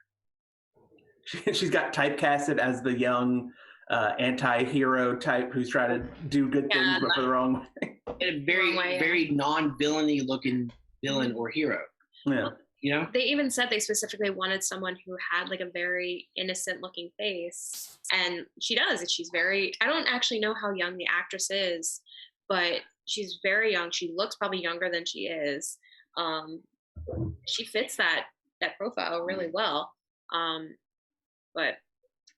She's got typecasted as the young anti-hero type who's trying to do good things, Yeah. but for the wrong way. And a very, Wrong way, yeah. very non-villainy looking villain or hero. Yeah. You know? They even said they specifically wanted someone who had like a very innocent looking face. And she does. And she's very, I don't actually know how young the actress is, but she's very young. She looks probably younger than she is. She fits that profile really well. But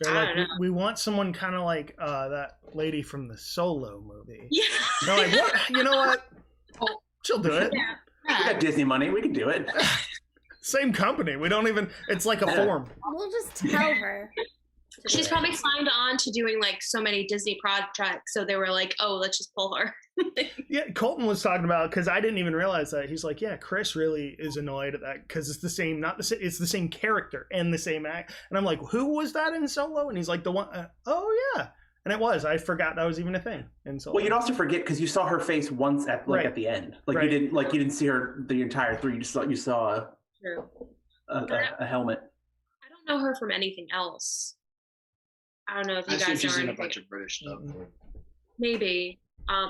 They're I like, don't know. we want someone kind of like that lady from the Solo movie. yeah. They're like, what? You know what? She'll do it. We got Disney money. We can do it. Same company. We don't even. It's like a form. We'll just tell her. She's probably signed on to doing like so many Disney projects. So they were like, oh, let's just pull her. Yeah, Colton was talking about, because I didn't even realize that. He's like, yeah, Chris really is annoyed at that because it's the same, not the same, it's the same character and the same act. And I'm like, who was that in Solo? And he's like, the one, oh yeah. And it was. I forgot that was even a thing in Solo. Well, you'd also forget because you saw her face once at Right. at the end. Like Right. you didn't see her the entire three. You saw True. a helmet. I don't know her from anything else. I don't know if you I assume guys she's know in a anything. bunch of British stuff. Maybe.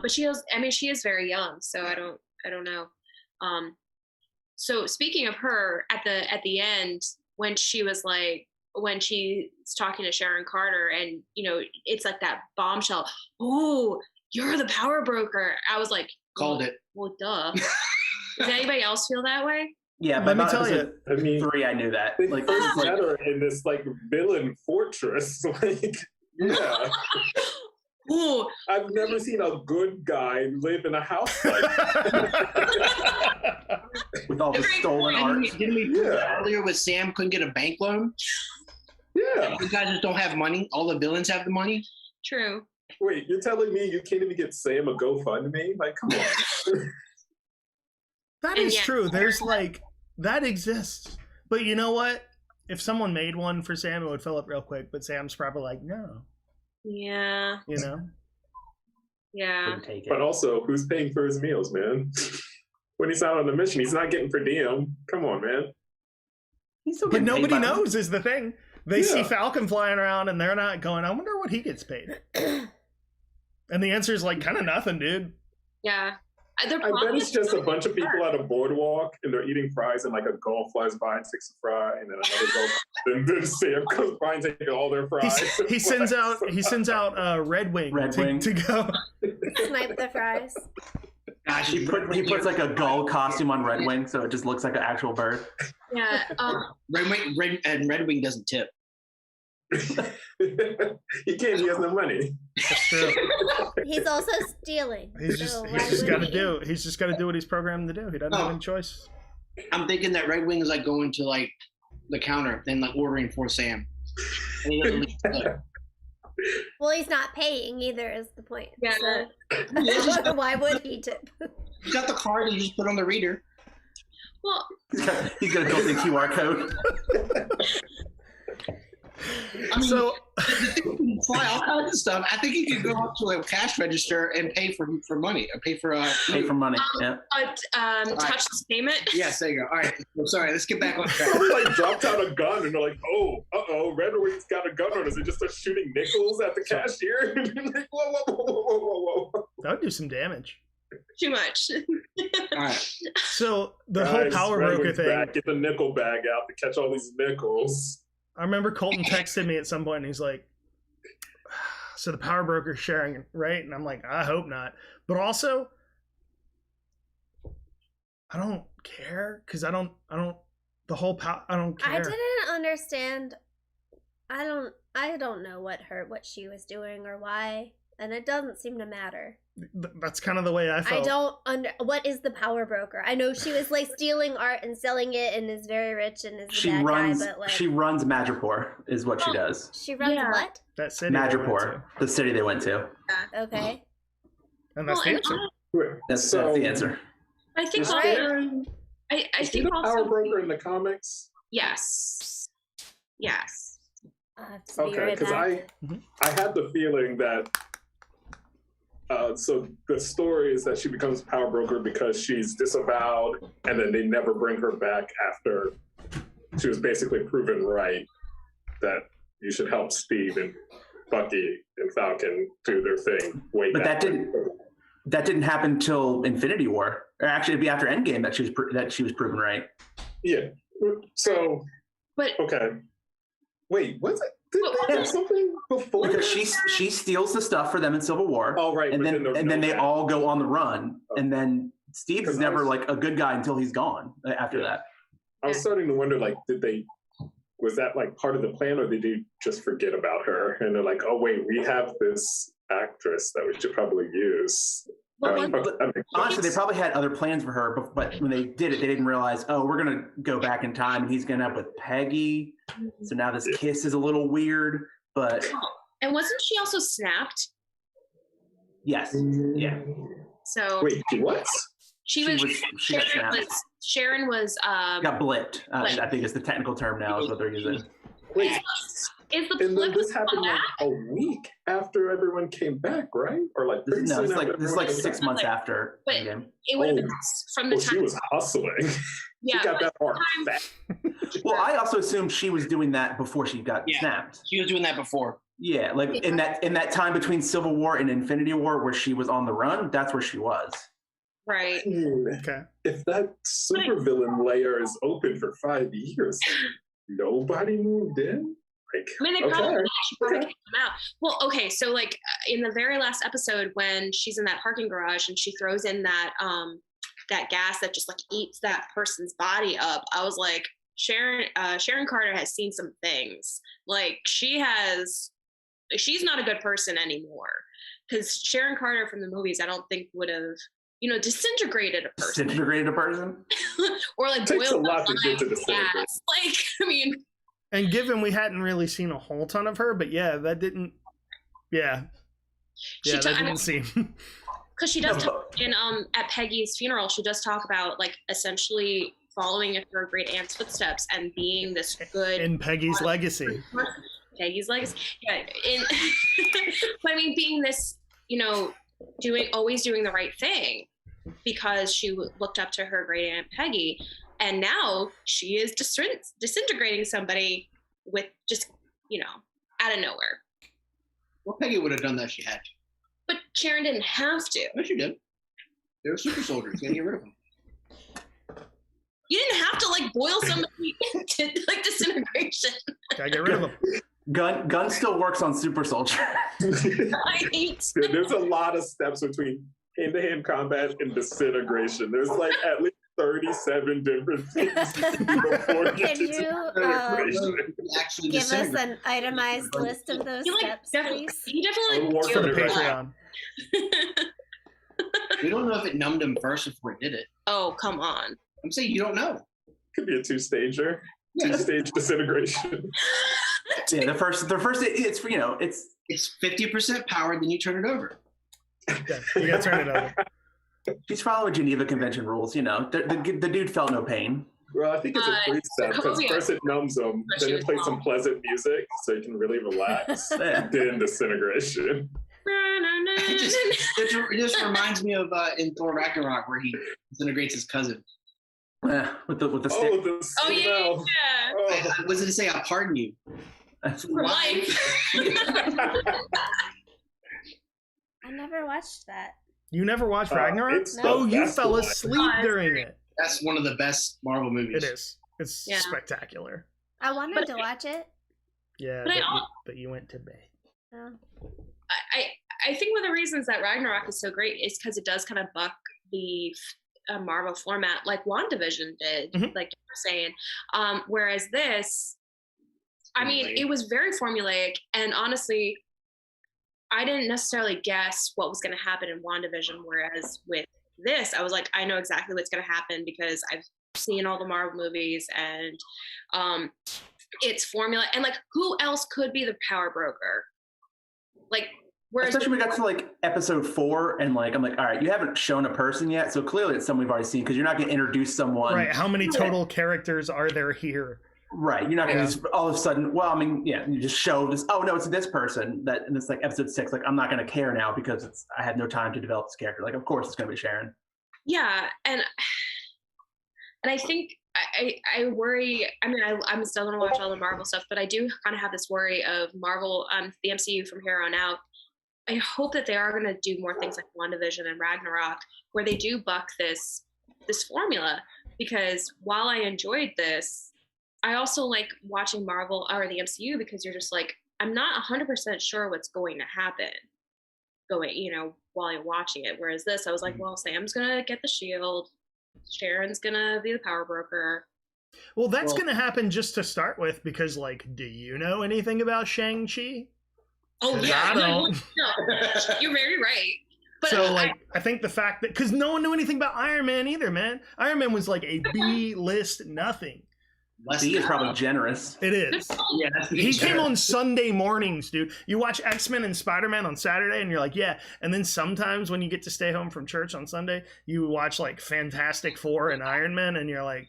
But she is, I mean, she is very young, so I don't know. So speaking of her, at the end, when she's talking to Sharon Carter and, you know, it's like that bombshell, oh, you're the power broker. I was like, Called it. Well, duh. Does anybody else feel that way? Yeah, Let me about tell episode you. I mean, 3, I knew that. they Like, first it's like met her in this like villain fortress. Like, yeah. Ooh. I've never seen a good guy live in a house like that. With all the stolen art. Didn't we earlier with Sam couldn't get a bank loan? Yeah. You guys just don't have money. All the villains have the money. True. Wait, you're telling me you can't even get Sam a GoFundMe? Like, come on. That is true. There's like, that exists. But you know what? If someone made one for Sam, it would fill up real quick. But Sam's probably like, no. Yeah. You know? Yeah. But also, who's paying for his meals, man? When he's out on the mission, he's not getting per diem. Come on, man. But nobody knows is the thing. They see Falcon flying around and they're not going, I wonder what he gets paid. And the answer is like, kind of nothing, dude. Yeah. I bet it's just a bunch of people at a boardwalk and they're eating fries and like a gull flies by and takes a fry and then another gull and then Sam comes by and takes all their fries. He sends out Red Wing to go snipe the fries. Gosh, he puts like a gull costume on Red Wing so it just looks like an actual bird. Yeah. Red Wing doesn't tip. He can't. He has no money. That's true. He's also stealing. He's just got to do. He's just got to do what he's programmed to do. He doesn't have any choice. I'm thinking that Red Wing is like going to like the counter and like ordering for Sam. And he doesn't leave. Well, he's not paying either. Is the point? Yeah. So, why would he tip? He's got the card and you just put on the reader. Well, he's got a built-in QR code. I mean, so fly all kinds of stuff. I think you could go up to a cash register and pay for money. Or pay for money. Yeah. Touch this payment. Yes, there you go. All right. I'm sorry. Let's get back on track. Somebody like dropped out a gun and they're like, oh, Red Wing's got a gun on us. They just start shooting nickels at the cashier. Like, whoa. That would do some damage. Too much. All right. So the whole power broker thing. Get the nickel bag out to catch all these nickels. I remember Colton texted me at some point and he's like, so the power broker's sharing, right? And I'm like, I hope not. But also, I don't care because I don't care. I didn't understand. I don't know what she was doing or why. And it doesn't seem to matter. That's kind of the way I felt. What is the power broker? I know she was like stealing art and selling it and is very rich and is she runs Madripoor is what she does. She runs what? That city. Madripoor, the city they went to. Okay. And that's the answer. That's the answer. I think I think the power broker in the comics. Yes. Okay, because I had the feeling that so the story is that she becomes power broker because she's disavowed and then they never bring her back after she was basically proven right that you should help Steve and Bucky and Falcon do their thing. But that didn't happen till Infinity War. Or actually, it'd be after Endgame that she was proven right. Yeah. So. But okay. Wait, was it? Did they have something before? Because she steals the stuff for them in Civil War. Oh, right. And then they all go on the run. Oh. And then Steve is never like a good guy until he's gone after that. I was starting to wonder, like, was that like part of the plan or did they just forget about her? And they're like, oh, wait, we have this actress that we should probably use. Honestly, they probably had other plans for her, but when they did it, they didn't realize, oh, we're going to go back in time and he's going to end up with Peggy. So now this kiss is a little weird, but... And wasn't she also snapped? Yes. Yeah. So... Wait, what? Sharon was... got blipped. I think is the technical term now is what they're using. Wait. And then this happened like a week after everyone came back, right? Or like this is like 6 months after. But it would have been from the time she was hustling. Yeah, she got that part back. Well, I also assumed she was doing that before she got snapped. She was doing that before. Yeah, like in that time between Civil War and Infinity War where she was on the run, that's where she was. Right. Okay. If that supervillain layer is open for 5 years, nobody moved in? I mean, they probably came out. Well, okay, so like in the very last episode when she's in that parking garage and she throws in that that gas that just like eats that person's body up, I was like, Sharon Carter has seen some things. Like she's not a good person anymore. because Sharon Carter from the movies, I don't think would have, disintegrated a person. Disintegrated a person? Or like It takes a boiled lot to get to gas. disintegrate. Like, I mean. And given we hadn't really seen a whole ton of her, but yeah, that didn't. Yeah. Yeah, that didn't seem. Because she does talk at Peggy's funeral, she does talk about like essentially following in her great aunt's footsteps and being this good. In Peggy's legacy. Peggy's legacy. Yeah. But I mean, being this, always doing the right thing because she looked up to her great aunt Peggy. And now she is disintegrating somebody with just, out of nowhere. Well, Peggy would have done that if she had to. But Sharon didn't have to. No, she did. They were super soldiers. You gotta get rid of them. You didn't have to like boil somebody into like disintegration. Gotta get rid of them. Gun still works on super soldier. I hate. There's a lot of steps between hand-to-hand combat and disintegration. There's like at least 37 different things before you Can you Actually, give us an itemized list of those steps, please? You definitely War For the Yeah. Patreon. We don't know if it numbed him first before it did it. Oh, come on. I'm saying you don't know. Could be a two-stager. Yeah. Two-stage disintegration. Yeah, the first it's 50% power, then you turn it over. Yeah, you gotta turn it over. she's following Geneva Convention rules. The dude felt no pain. Well, I think it's a three-step because Sokovia. First it numbs them, then it plays some pleasant music so you can really relax, then disintegration. It just reminds me of in Thor Ragnarok where he disintegrates his cousin. With the stick. Oh, the Oh, yeah. smell. Oh. I was it to say I pardon you For life. I never watched that. You never watched Ragnarok? it's Oh, the you best fell one. asleep during it. That's one of the best Marvel movies. It is. It's Yeah. spectacular. I wanted to watch it. Yeah, But but you went to bed. Oh. I think one of the reasons that Ragnarok is so great is because it does kind of buck the Marvel format like WandaVision did, Mhm. like you were saying. Whereas this, I mean, it was very formulaic, and honestly, I didn't necessarily guess what was going to happen in WandaVision, whereas with this, I was like, I know exactly what's going to happen because I've seen all the Marvel movies, and it's formula. And like, who else could be the power broker? Like, whereas Especially when we got to like episode 4, and like I'm like, all right, you haven't shown a person yet, so clearly it's someone we've already seen because you're not going to introduce someone. Right. How many total characters are there here? Right. You're not going to just all of a sudden. Well, I mean, yeah, you just show this. Oh no, it's this person. That and it's like episode 6. Like I'm not going to care now because I had no time to develop this character. Like of course it's going to be Sharon. yeah, and I think I worry. I mean, I'm still going to watch all the Marvel stuff, but I do kind of have this worry of Marvel, the MCU from here on out. I hope that they are going to do more things like WandaVision and Ragnarok, where they do buck this formula. Because while I enjoyed this, I also like watching Marvel or the MCU because you're just like, I'm not 100% sure what's going to happen while you're watching it. Whereas this, I was like, well, Sam's going to get the shield. Sharon's going to be the power broker. Well, that's going to happen just to start with because, like, do you know anything about Shang-Chi? Oh, yeah. I don't. No, you're very right. But So, like, I think the fact that... Because no one knew anything about Iron Man either, man. Iron Man was, like, a B-list nothing. B is probably generous. It is. Yeah, that's He came on Sunday mornings, dude. You watch X-Men and Spider-Man on Saturday, and you're like, yeah. And then sometimes when you get to stay home from church on Sunday, you watch, like, Fantastic Four and Iron Man, and you're like...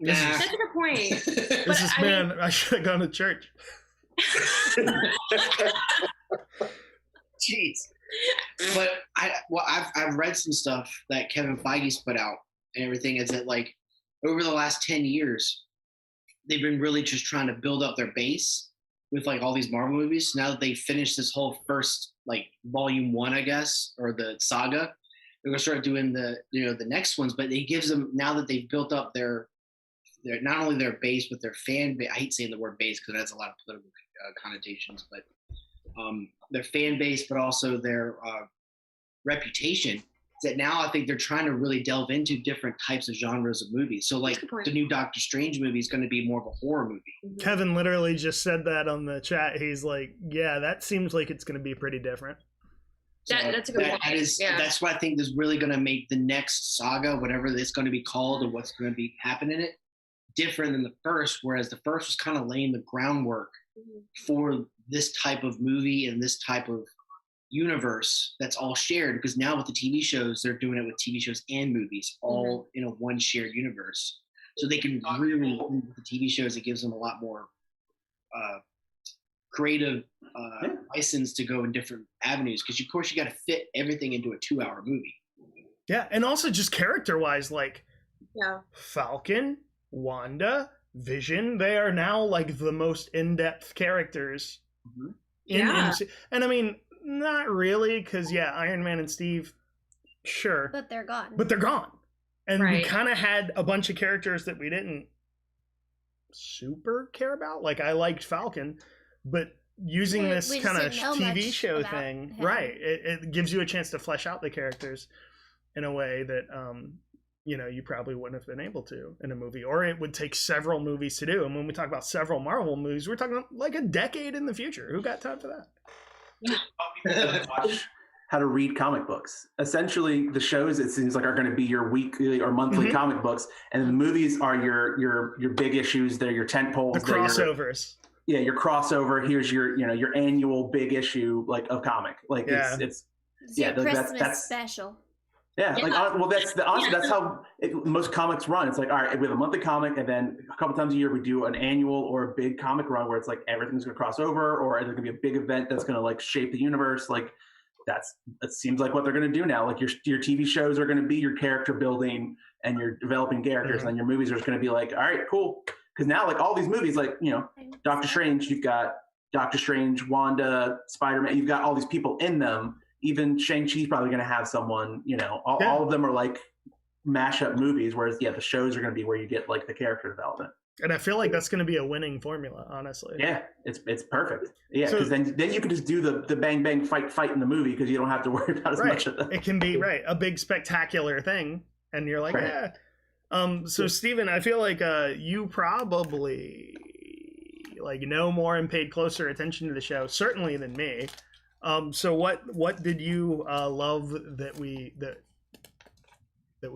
That's a good point. This is, man, I should have gone to church. Jeez. But I've read some stuff that Kevin Feige's put out and everything. Is that like over the last 10 years, they've been really just trying to build up their base with like all these Marvel movies. Now that they finished this whole first like volume 1, I guess, or the saga, they're gonna start doing the next ones. But it gives them, now that they've built up their not only their base but their fan base. I hate saying the word base because it has a lot of political connotations, but their fan base, but also their reputation. that now I think they're trying to really delve into different types of genres of movies. So like the new Doctor Strange movie is going to be more of a horror movie. Kevin literally just said that on the chat. He's like, yeah, that seems like it's going to be pretty different. That's a good point. That's what I think is really going to make the next saga, whatever it's going to be called or what's going to be happening in it, different than the first, whereas the first was kind of laying the groundwork for this type of movie and this type of universe that's all shared, because now with the TV shows, they're doing it with TV shows and movies all in a one shared universe. So they can really, with the TV shows, it gives them a lot more creative license to go in different avenues, because of course you got to fit everything into a 2-hour movie. Yeah, and also just character-wise, like Falcon, Wanda, Vision, they are now like the most in-depth characters in MCU. And I mean, not really, because Iron Man and Steve, sure. But they're gone. And we kind of had a bunch of characters that we didn't super care about. Like, I liked Falcon, but using this kind of TV show thing, it gives you a chance to flesh out the characters in a way that, you probably wouldn't have been able to in a movie, or it would take several movies to do. And when we talk about several Marvel movies, we're talking like a decade in the future. Who got time for that? How to read comic books. Essentially, the shows, it seems like, are going to be your weekly or monthly comic books, and the movies are your big issues. They're your tent poles, the crossovers. Your crossover. Here's your annual big issue of comic. It's Christmas special. Yeah, honestly, that's how most comics run. It's like, all right, we have a monthly comic, and then a couple times a year we do an annual or a big comic run where it's like everything's going to cross over, or there's going to be a big event that's going to shape the universe. It seems like what they're going to do now. Like your TV shows are going to be your character building and you're developing characters, and then your movies are just going to be like, all right, cool. Because now all these movies, Doctor Strange, you've got Doctor Strange, Wanda, Spider-Man, you've got all these people in them. Even Shang-Chi's probably going to have someone, all of them are mashup movies, whereas the shows are going to be where you get the character development. And I feel like that's going to be a winning formula, honestly. Yeah, it's perfect. Yeah, because then you can just do the bang bang fight in the movie, because you don't have to worry about as much of that. It can be a big spectacular thing, and you're like, So Steven, I feel like you probably know more and paid closer attention to the show, certainly than me. So what did you love that we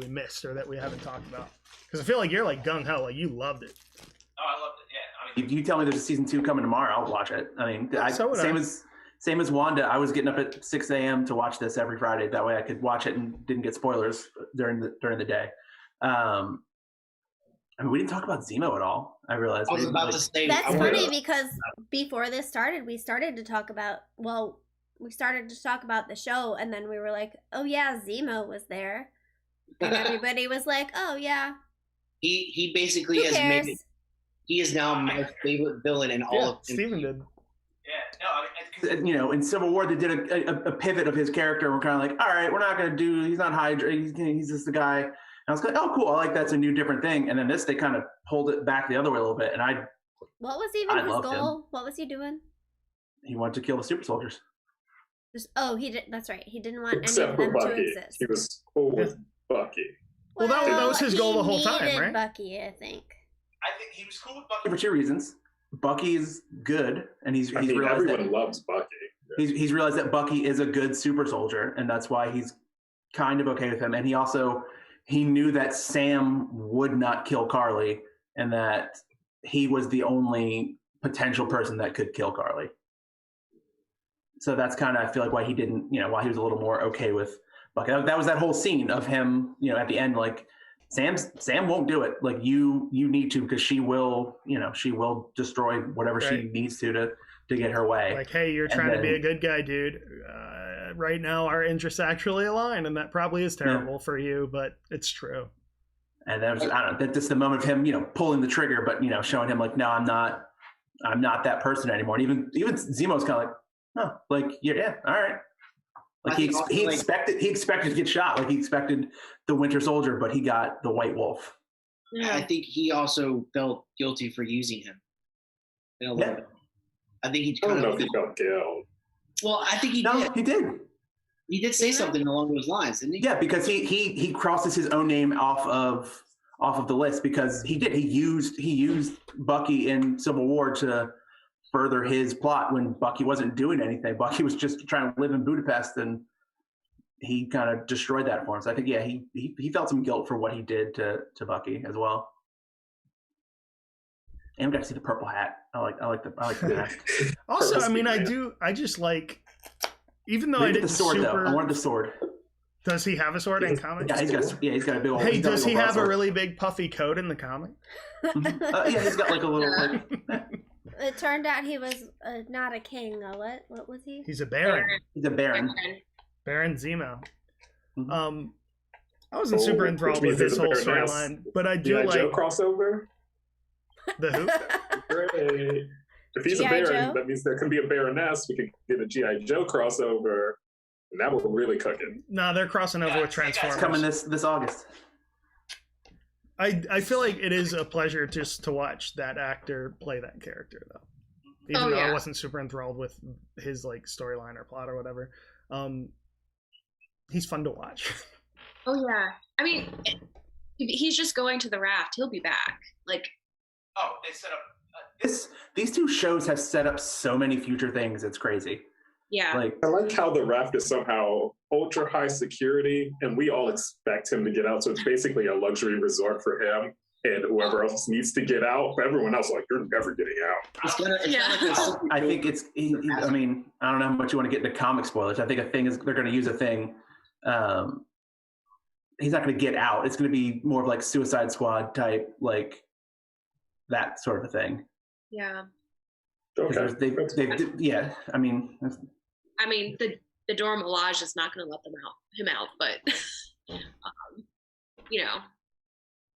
missed, or that we haven't talked about? Because I feel like you're gung ho, you loved it. Oh, I loved it. Yeah, I mean, if you tell me there's a season 2 coming tomorrow, I'll watch it. I mean, same as Wanda. I was getting up at 6 a.m. to watch this every Friday. That way, I could watch it and didn't get spoilers during the day. I mean, we didn't talk about Zemo at all. I realized. I was about to say that's funny, because before this started, we started to talk about the show, and then we were like, oh yeah, Zemo was there, and everybody was like, oh yeah. He basically he is now my favorite villain in all of Steven did. Yeah, no, in Civil War they did a pivot of his character. We're kind of like, all right, we're not going to do. He's not Hydra. He's just the guy. And I was like, oh, cool. I like that's a new, different thing. And then they kind of pulled it back the other way a little bit. And what was even his goal? What was he doing? He wanted to kill the super soldiers. He did. That's right. He didn't want any of them to exist. He was cool with Bucky. Well, that was his goal the whole time, right? Bucky, I think he was cool with Bucky for 2 reasons. Bucky is good, and he's realized everyone loves Bucky. Yeah. He's realized that Bucky is a good super soldier, and that's why he's kind of okay with him. And he knew that Sam would not kill Carly, and that he was the only potential person that could kill Carly. So that's kind of, I feel like, why he didn't, why he was a little more okay with Bucky. That was that whole scene of him, at the end, Sam won't do it. You need to, because she will destroy whatever she needs to get her way. Hey, you're trying to be a good guy, dude. Right now, our interests actually align, and that probably is terrible for you, but it's true. And that was, I don't know, that's the moment of him, pulling the trigger, but showing him no, I'm not that person anymore. And even Zemo's kind of all right. He expected to get shot. He expected the Winter Soldier, but he got the White Wolf. Yeah. I think he also felt guilty for using him in a little bit. I think he I don't know if he felt guilt. Well, I think he did. No, he did. He did say something along those lines, didn't he? Yeah, because he crosses his own name off of the list because he used Bucky in Civil War to further his plot when Bucky wasn't doing anything. Bucky was just trying to live in Budapest, and he kind of destroyed that for him. So I think, yeah, he felt some guilt for what he did to Bucky as well. And we got to see the purple hat. I like the mask. Also, I mean, I just like, even though I didn't the sword though. I wanted the sword. Does he have a sword in comics? Yeah, he's got a big old. Hey, does he have a really big puffy coat in the comic? Yeah, he's got like a little. It turned out he was not a king. What was he? He's a baron. He's a baron. Baron Zemo. Mm-hmm. I wasn't super enthralled with his whole storyline, but I do like Joe crossover. The who? Great. If he's a baron, that means there can be a baroness. We could get a G.I. Joe crossover, and that will really cook it. No, they're crossing over with Transformers. It's coming this August. I feel like it is a pleasure just to watch that actor play that character, though. Even though I wasn't super enthralled with his like storyline or plot or whatever. He's fun to watch. Oh yeah, I mean, he's just going to the raft. He'll be back. Like, oh, they set up these two shows have set up so many future things. It's crazy. Yeah. Like, I like how the raft is somehow ultra high security, and we all expect him to get out. So it's basically a luxury resort for him and whoever else needs to get out. But everyone else, like, you're never getting out. I think it's. I mean, I don't know how much you want to get into comic spoilers. I think a thing is they're going to use a thing. He's not going to get out. It's going to be more of like Suicide Squad type, like that sort of a thing. Yeah. Okay. Yeah. I mean, the Dora Milaje is not going to let him out, but you know,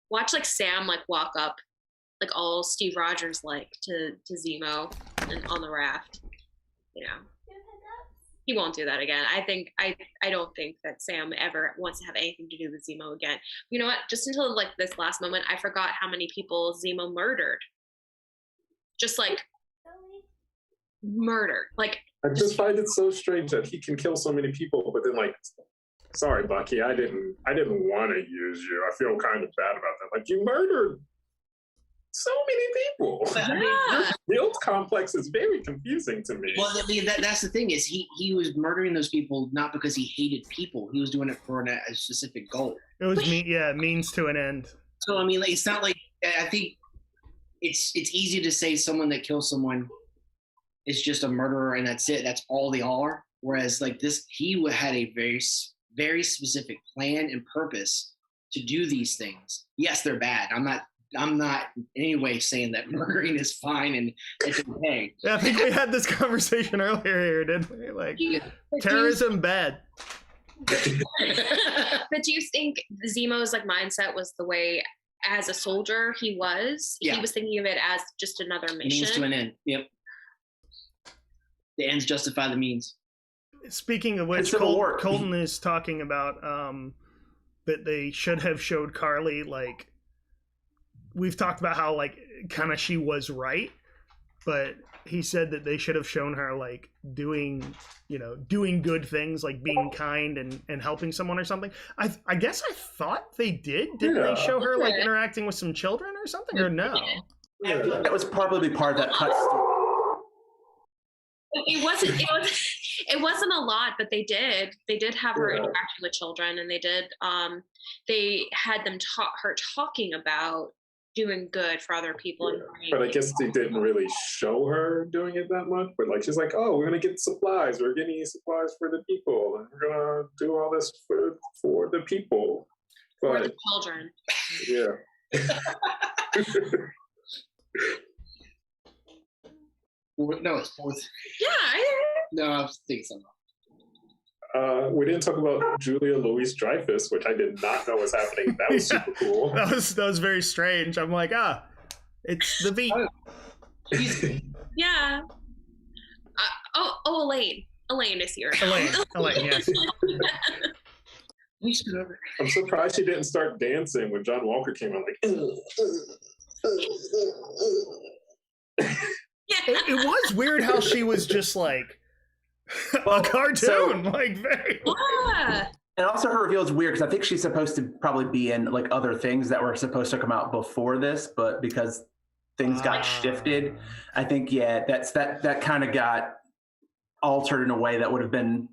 watch like Sam like walk up, like all Steve Rogers like to Zemo and on the raft. You know, he won't do that again. I don't think that Sam ever wants to have anything to do with Zemo again. You know what? Just until like this last moment, I forgot how many people Zemo murdered. Just like murdered. Like, I just find it so strange that he can kill so many people, but then like, sorry, Bucky, I didn't want to use you. I feel kind of bad about that. Like, you murdered so many people. Yeah. Your guilt complex is very confusing to me. Well, I mean, that's the thing is he was murdering those people not because he hated people. He was doing it for a specific goal. It was means to an end. So I mean, like, it's not like I think it's easy to say someone that kills someone is just a murderer and that's it. That's all they are. Whereas like this, he had a very, very specific plan and purpose to do these things. Yes, they're bad. I'm not in any way saying that murdering is fine and it's okay. Yeah, I think we had this conversation earlier here, didn't we? Like, terrorism bad. But do you think Zemo's like mindset was the way as a soldier he was? Yeah. He was thinking of it as just another mission. Means to an end. Yep. The ends justify the means. Speaking of which, Colton is talking about that they should have showed Carly, like, we've talked about how like kind of she was right, but he said that they should have shown her like doing good things, like being kind and helping someone or something. I guess I thought they did. Didn't they show her like interacting with some children or something, or no? I feel like that was probably part of that cut story. It wasn't a lot, but they did have her interacting with children, and they had her talking about doing good for other people. But I guess they didn't really show her doing it that much. But like, she's like, oh, we're gonna get supplies. We're getting supplies for the people, and we're gonna do all this for the people. For the children. Yeah. No, it's fourth. Yeah. No, I was thinking something. We didn't talk about Julia Louis-Dreyfus, which I did not know was happening. That was super cool. That was very strange. I'm like, it's the V. Yeah. Elaine. Elaine is here. Elaine, yes. I'm surprised she didn't start dancing when John Walker came on. Like, It was weird how she was just like, A cartoon, like very. Yeah. And also her reveal is weird because I think she's supposed to probably be in like other things that were supposed to come out before this, but because things got shifted, I think that kind of got altered in a way that would have been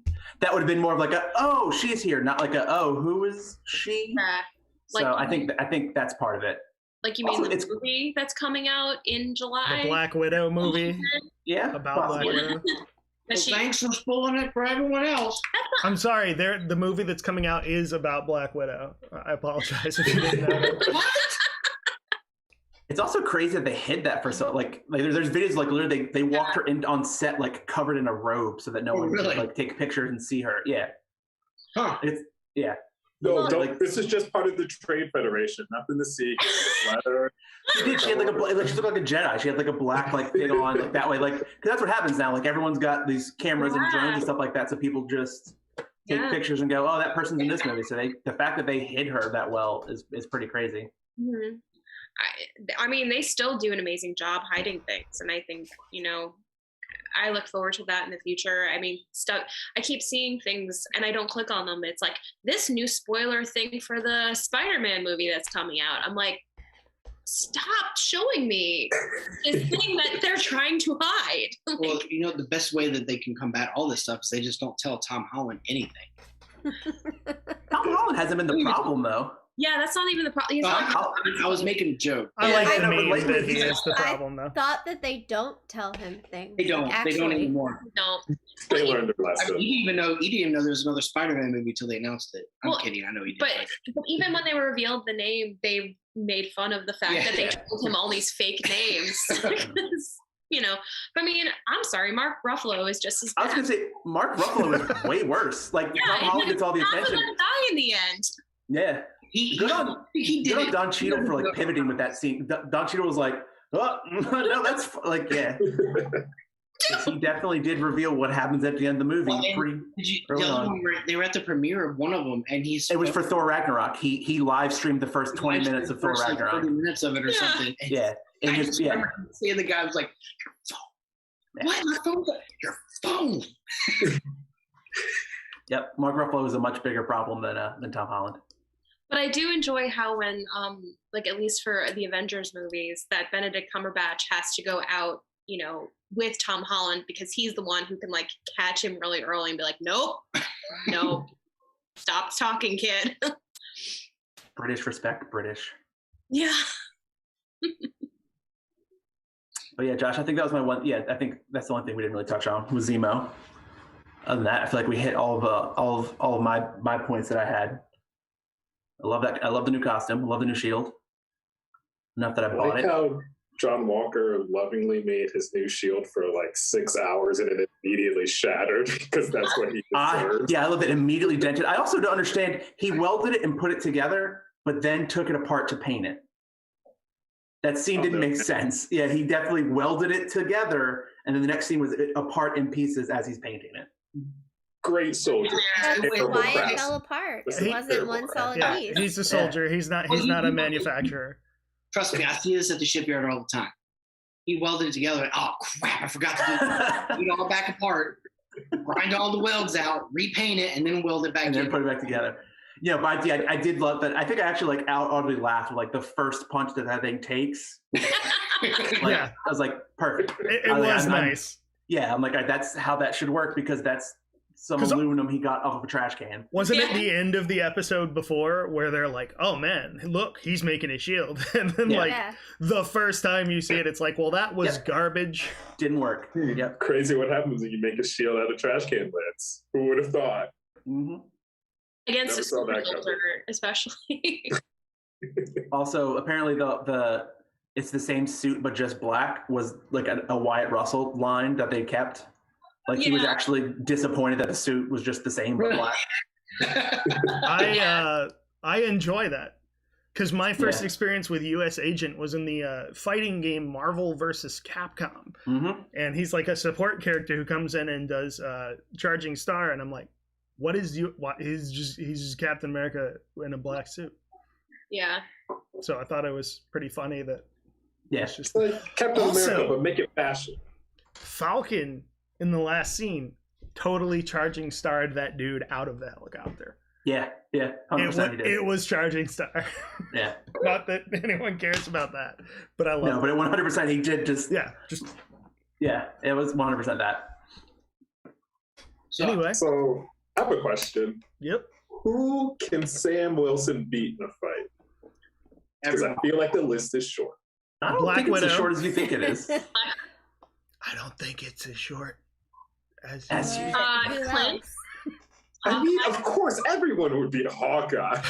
more of like a, oh, she's here, not like a, oh, who is she? Yeah. So I think that's part of it. Like you mean also, the movie that's coming out in July? The Black Widow movie. Yeah, about Black Widow. Well, thanks for spoiling it for everyone else. I'm sorry. The movie that's coming out is about Black Widow. I apologize if you didn't know that. It's also crazy that they hid that for so like there's videos like literally they walked her in on set like covered in a robe so that no one could like take pictures and see her. Yeah. Huh. It's yeah. No, don't. Like, this is just part of the Trade Federation. Nothing to see. She did. She had like she looked like a Jedi. She had like a black like thing on like that way. Like, because that's what happens now. Like everyone's got these cameras and drones and stuff like that. So people just take pictures and go, "Oh, that person's in this movie." So the fact that they hid her that well is pretty crazy. Mm-hmm. I mean, they still do an amazing job hiding things, and I think I look forward to that in the future. I mean, I keep seeing things and I don't click on them. It's like this new spoiler thing for the Spider-Man movie that's coming out. I'm like, stop showing me this thing that they're trying to hide. Well, the best way that they can combat all this stuff is they just don't tell Tom Holland anything. Tom Holland hasn't been the problem though. Yeah, that's not even the problem. I was making a joke. I like the meme that he is the problem, though. I thought that they don't tell him things. They don't. Like, they don't anymore. No. They learned their lesson. He didn't even know there was another Spider-Man movie until they announced it. I'm kidding. I know he did. But even when they revealed the name, they made fun of the fact that they told him all these fake names. I mean, I'm sorry, Mark Ruffalo is just as bad. I was gonna say Mark Ruffalo is way worse. Like Tom Holland gets all the attention. Gonna die in the end. Yeah. Good on Don Cheadle for like pivoting with that scene. Don Cheadle was like, "Oh no, that's like yeah." He definitely did reveal what happens at the end of the movie. They were at the premiere of one of them, and it was for Thor Ragnarok. He live streamed the first 20 minutes of Thor Ragnarok. 30 minutes of it or something. Yeah. And I just remember seeing the guy was like, "Your phone? What? My phone? Your phone?" Yep. Mark Ruffalo is a much bigger problem than Tom Holland. But I do enjoy how when, at least for the Avengers movies, that Benedict Cumberbatch has to go out, with Tom Holland because he's the one who can like catch him really early and be like, nope, stop talking, kid. British respect British. Yeah. But yeah, Josh, I think that was my one. Yeah, I think that's the only thing we didn't really touch on was Zemo. Other than that, I feel like we hit all of my points that I had. I love that. I love the new costume. I love the new shield. Enough that I bought it. How John Walker lovingly made his new shield for like 6 hours and it immediately shattered because that's what he deserves. I love it. Immediately dented. I also don't understand. He welded it and put it together, but then took it apart to paint it. That scene didn't make sense. Yeah, he definitely welded it together, and then the next scene was apart in pieces as he's painting it. Great soldier. That's why it fell apart. It wasn't one solid piece. He's a soldier. He's not a manufacturer. Trust me, I see this at the shipyard all the time. He welded it together. Oh crap! I forgot to do it all back apart. Grind all the welds out, repaint it, and then weld it back. And then put it back together. Yeah, but I did love that. I think I actually like audibly laughed with like the first punch that thing takes. I was like, perfect. It was nice. I'm like, that's how that should work because that's some aluminum he got off of a trash can. Wasn't it the end of the episode before where they're like, oh man, look, he's making a shield. And then the first time you see it, it's like, well, that was garbage. Didn't work. Yep. Crazy what happens when you make a shield out of trash can lids. Who would have thought? Mm-hmm. Against a super soldier, especially. Also, apparently the it's the same suit but just black was like a Wyatt Russell line that they kept. Like he was actually disappointed that the suit was just the same but black. I enjoy that because my first experience with U.S. Agent was in the fighting game Marvel vs. Capcom, and he's like a support character who comes in and does Charging Star, and I'm like, what is you? What he's just Captain America in a black suit. Yeah. So I thought it was pretty funny that. Yeah, it's just like Captain America, but make it fashion. Falcon in the last scene totally charging starred that dude out of the helicopter. Yeah, 100% he did. It was charging star. Yeah. Not that anyone cares about that, but I love No, but 100% he did just. Yeah, it was 100% that. Anyway. So I have a question. Yep. Who can Sam Wilson beat in a fight? Because I feel like the list is short. I don't think it's as short as you think it is. I don't think it's as short as you Clint. I mean, of course, everyone would beat Hawkeye.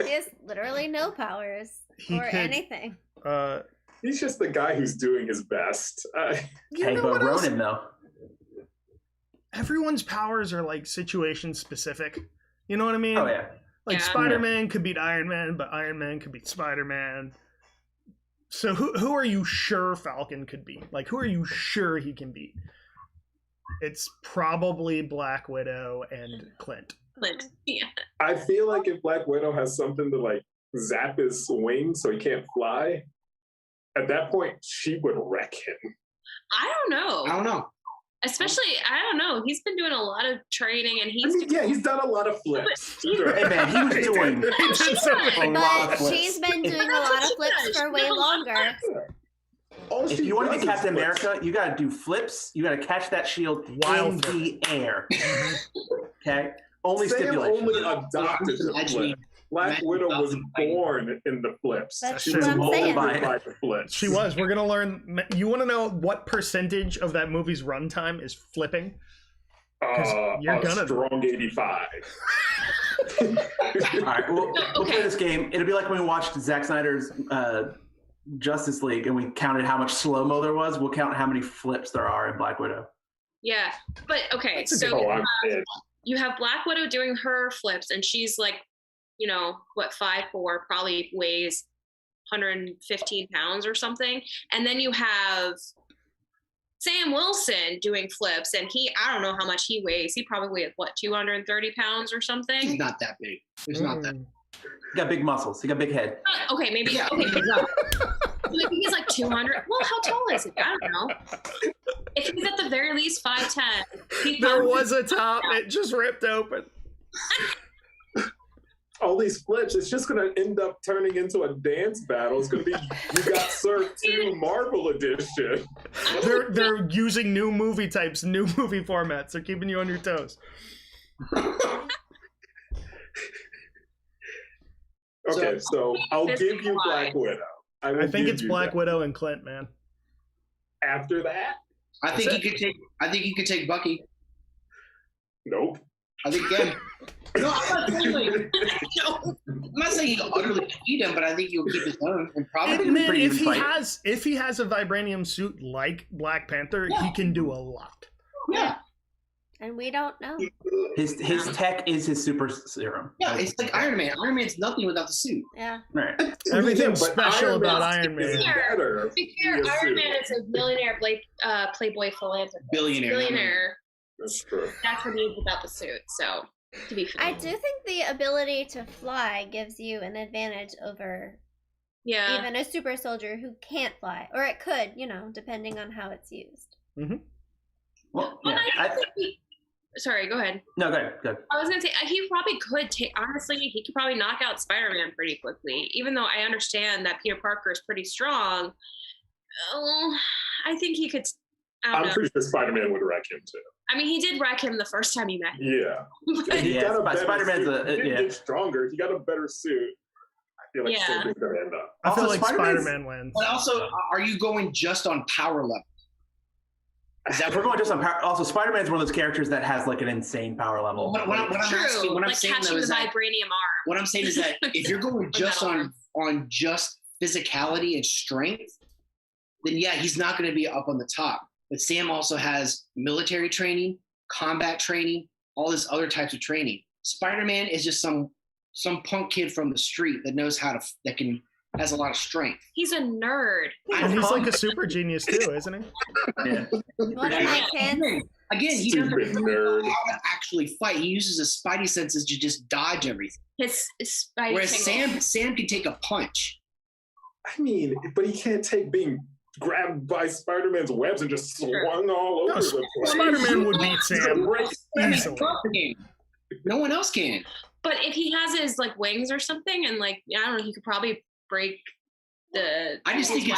He has literally no powers or anything. He's just the guy who's doing his best. But Ronan, though. Everyone's powers are like situation specific. You know what I mean? Oh, yeah. Like Spider-Man could beat Iron Man, but Iron Man could beat Spider-Man. So who are you sure Falcon could beat? Like, who are you sure he can beat? It's probably Black Widow and Clint. Yeah. I feel like if Black Widow has something to like zap his wings so he can't fly, at that point she would wreck him. I don't know. Especially, I don't know. He's been doing a lot of training, and he's done a lot of flips. Hey man, he was doing a lot of flips. She's been doing a lot of flips for way longer. If you want to be Captain America, you got to do flips. You got to catch that shield in the air. Okay? Only Sam stipulation. only adopted the flip. Black Widow was born in the flips. That's She was what I'm molded saying. by the flips. She was. We're going to learn. You want to know what percentage of that movie's runtime is flipping? You're gonna strong 85. All right, we'll play this game. It'll be like when we watched Zack Snyder's Justice League and we counted how much slow-mo there was. We'll count how many flips there are in Black Widow. Yeah, but okay, you have Black Widow doing her flips, and she's like, 5'4", probably weighs 115 pounds or something. And then you have Sam Wilson doing flips, and I don't know how much he weighs. He probably weighs, 230 pounds or something? He's not that big. He's not that. He got big muscles. He got big head. Okay, maybe. Yeah. Okay, maybe he's like 200. Well, how tall is he? I don't know. If he's at the very least 5'10". There was a top. It just ripped open. All these flips, it's just going to end up turning into a dance battle. It's going to be You Got Served 2 Marvel Edition. They're using new movie types, new movie formats. They're keeping you on your toes. Okay, so I'll give you Black Widow. I think it's Black Widow and Clint, man. After that? I think you could take Bucky. Nope. I think again. No, I'm not saying he utterly defeat him, but I think he'll keep his own and probably. And then if he has a vibranium suit like Black Panther, he can do a lot. Yeah. And we don't know. His tech is his super serum. Yeah, it's like Iron Man. Iron Man's nothing without the suit. Yeah. Right. Everything's special about Iron Man. To be fair, Iron Man is a millionaire playboy philanthropist. Billionaire. That's true. That's what he is without the suit. So, to be fair. I do think the ability to fly gives you an advantage over even a super soldier who can't fly. Or it could, depending on how it's used. Mm-hmm. Well, sorry, go ahead. No, go ahead. I was going to say, he probably could honestly, he could probably knock out Spider-Man pretty quickly. Even though I understand that Peter Parker is pretty strong, I think he could, I'm pretty sure Spider-Man would wreck him too. I mean, he did wreck him the first time he met him. Yeah. Spider-Man's he didn't get stronger. He got a better suit. I feel like something's going to end up. I feel like Spider-Man wins. But also, are you going just on power level? We're going just on power. Also, Spider-Man's one of those characters that has like an insane power level. What I'm saying though is that vibranium arm. What I'm saying is that if you're going just on just physicality and strength, then he's not going to be up on the top. But Sam also has military training, combat training, all this other types of training. Spider-Man is just some punk kid from the street that knows has a lot of strength. He's a nerd. And he's like a super genius too, isn't he? Yeah. One of my kids. Again, he doesn't know how to actually fight. He uses his spidey senses to just dodge everything. His spidey Whereas Sam can take a punch. I mean, but he can't take being grabbed by Spider-Man's webs and just swung all over the place. Spider-Man would beat Sam easily. No one else can. But if he has his like wings or something, and like I don't know, he could probably break the. I just think